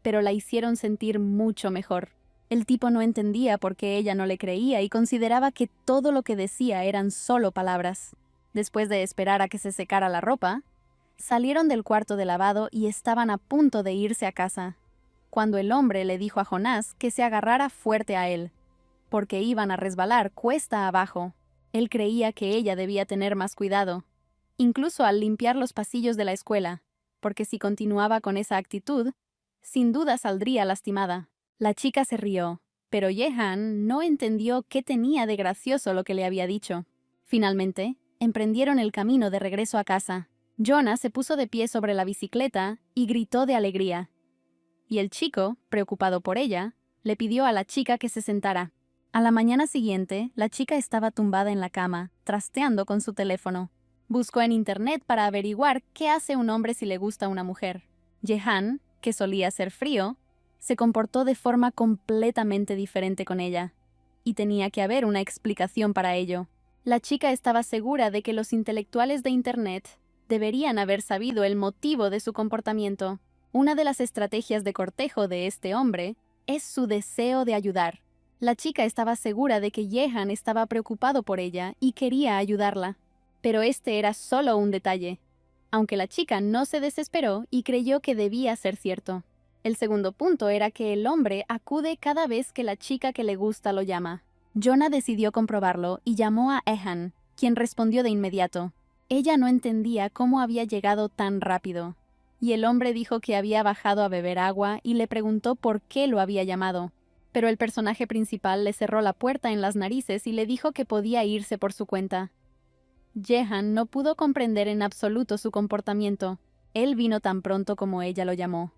Speaker 1: pero la hicieron sentir mucho mejor. El tipo no entendía por qué ella no le creía y consideraba que todo lo que decía eran solo palabras. Después de esperar a que se secara la ropa, salieron del cuarto de lavado y estaban a punto de irse a casa, cuando el hombre le dijo a Jonás que se agarrara fuerte a él, porque iban a resbalar cuesta abajo. Él creía que ella debía tener más cuidado, incluso al limpiar los pasillos de la escuela, porque si continuaba con esa actitud, sin duda saldría lastimada. La chica se rió, pero Jehan no entendió qué tenía de gracioso lo que le había dicho. Finalmente, emprendieron el camino de regreso a casa. Jonah se puso de pie sobre la bicicleta y gritó de alegría. Y el chico, preocupado por ella, le pidió a la chica que se sentara. A la mañana siguiente, la chica estaba tumbada en la cama, trasteando con su teléfono. Buscó en internet para averiguar qué hace un hombre si le gusta una mujer. Jehan, que solía ser frío, se comportó de forma completamente diferente con ella, y tenía que haber una explicación para ello. La chica estaba segura de que los intelectuales de internet deberían haber sabido el motivo de su comportamiento. Una de las estrategias de cortejo de este hombre es su deseo de ayudar. La chica estaba segura de que Jehan estaba preocupado por ella y quería ayudarla. Pero este era solo un detalle, aunque la chica no se desesperó y creyó que debía ser cierto. El segundo punto era que el hombre acude cada vez que la chica que le gusta lo llama. Jonah decidió comprobarlo y llamó a Jehan, quien respondió de inmediato. Ella no entendía cómo había llegado tan rápido, y el hombre dijo que había bajado a beber agua y le preguntó por qué lo había llamado. Pero el personaje principal le cerró la puerta en las narices y le dijo que podía irse por su cuenta. Jehan no pudo comprender en absoluto su comportamiento. Él vino tan pronto como ella lo llamó.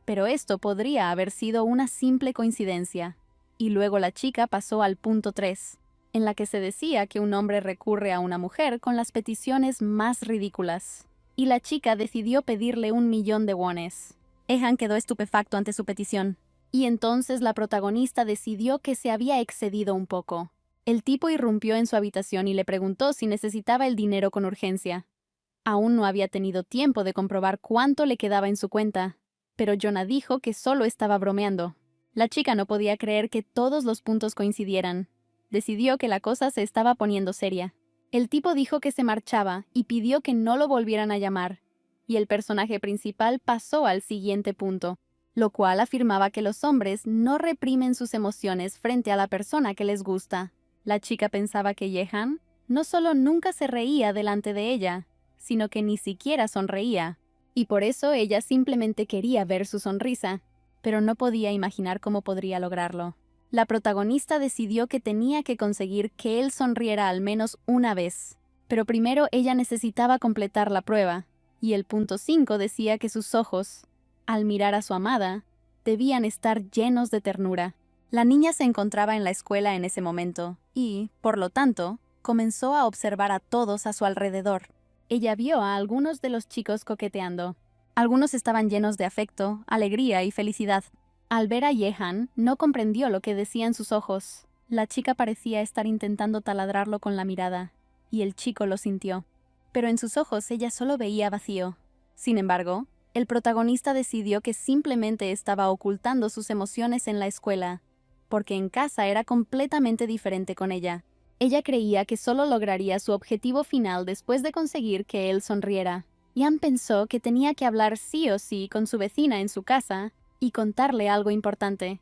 Speaker 1: Pero esto podría haber sido una simple coincidencia. Y luego la chica pasó al punto 3, en la que se decía que un hombre recurre a una mujer con las peticiones más ridículas. Y la chica decidió pedirle 1.000.000 de wones. Jehan quedó estupefacto ante su petición. Y entonces la protagonista decidió que se había excedido un poco. El tipo irrumpió en su habitación y le preguntó si necesitaba el dinero con urgencia. Aún no había tenido tiempo de comprobar cuánto le quedaba en su cuenta, pero Jonah dijo que solo estaba bromeando. La chica no podía creer que todos los puntos coincidieran. Decidió que la cosa se estaba poniendo seria. El tipo dijo que se marchaba y pidió que no lo volvieran a llamar, y el personaje principal pasó al siguiente punto, lo cual afirmaba que los hombres no reprimen sus emociones frente a la persona que les gusta. La chica pensaba que Jehan no solo nunca se reía delante de ella, sino que ni siquiera sonreía, y por eso ella simplemente quería ver su sonrisa, pero no podía imaginar cómo podría lograrlo. La protagonista decidió que tenía que conseguir que él sonriera al menos una vez, pero primero ella necesitaba completar la prueba, y el punto 5 decía que sus ojos, al mirar a su amada, debían estar llenos de ternura. La niña se encontraba en la escuela en ese momento y, por lo tanto, comenzó a observar a todos a su alrededor. Ella vio a algunos de los chicos coqueteando. Algunos estaban llenos de afecto, alegría y felicidad. Al ver a Jehan, no comprendió lo que decían sus ojos. La chica parecía estar intentando taladrarlo con la mirada, y el chico lo sintió. Pero en sus ojos ella solo veía vacío. Sin embargo, el protagonista decidió que simplemente estaba ocultando sus emociones en la escuela, porque en casa era completamente diferente con ella. Ella creía que solo lograría su objetivo final después de conseguir que él sonriera. Ian pensó que tenía que hablar sí o sí con su vecina en su casa y contarle algo importante.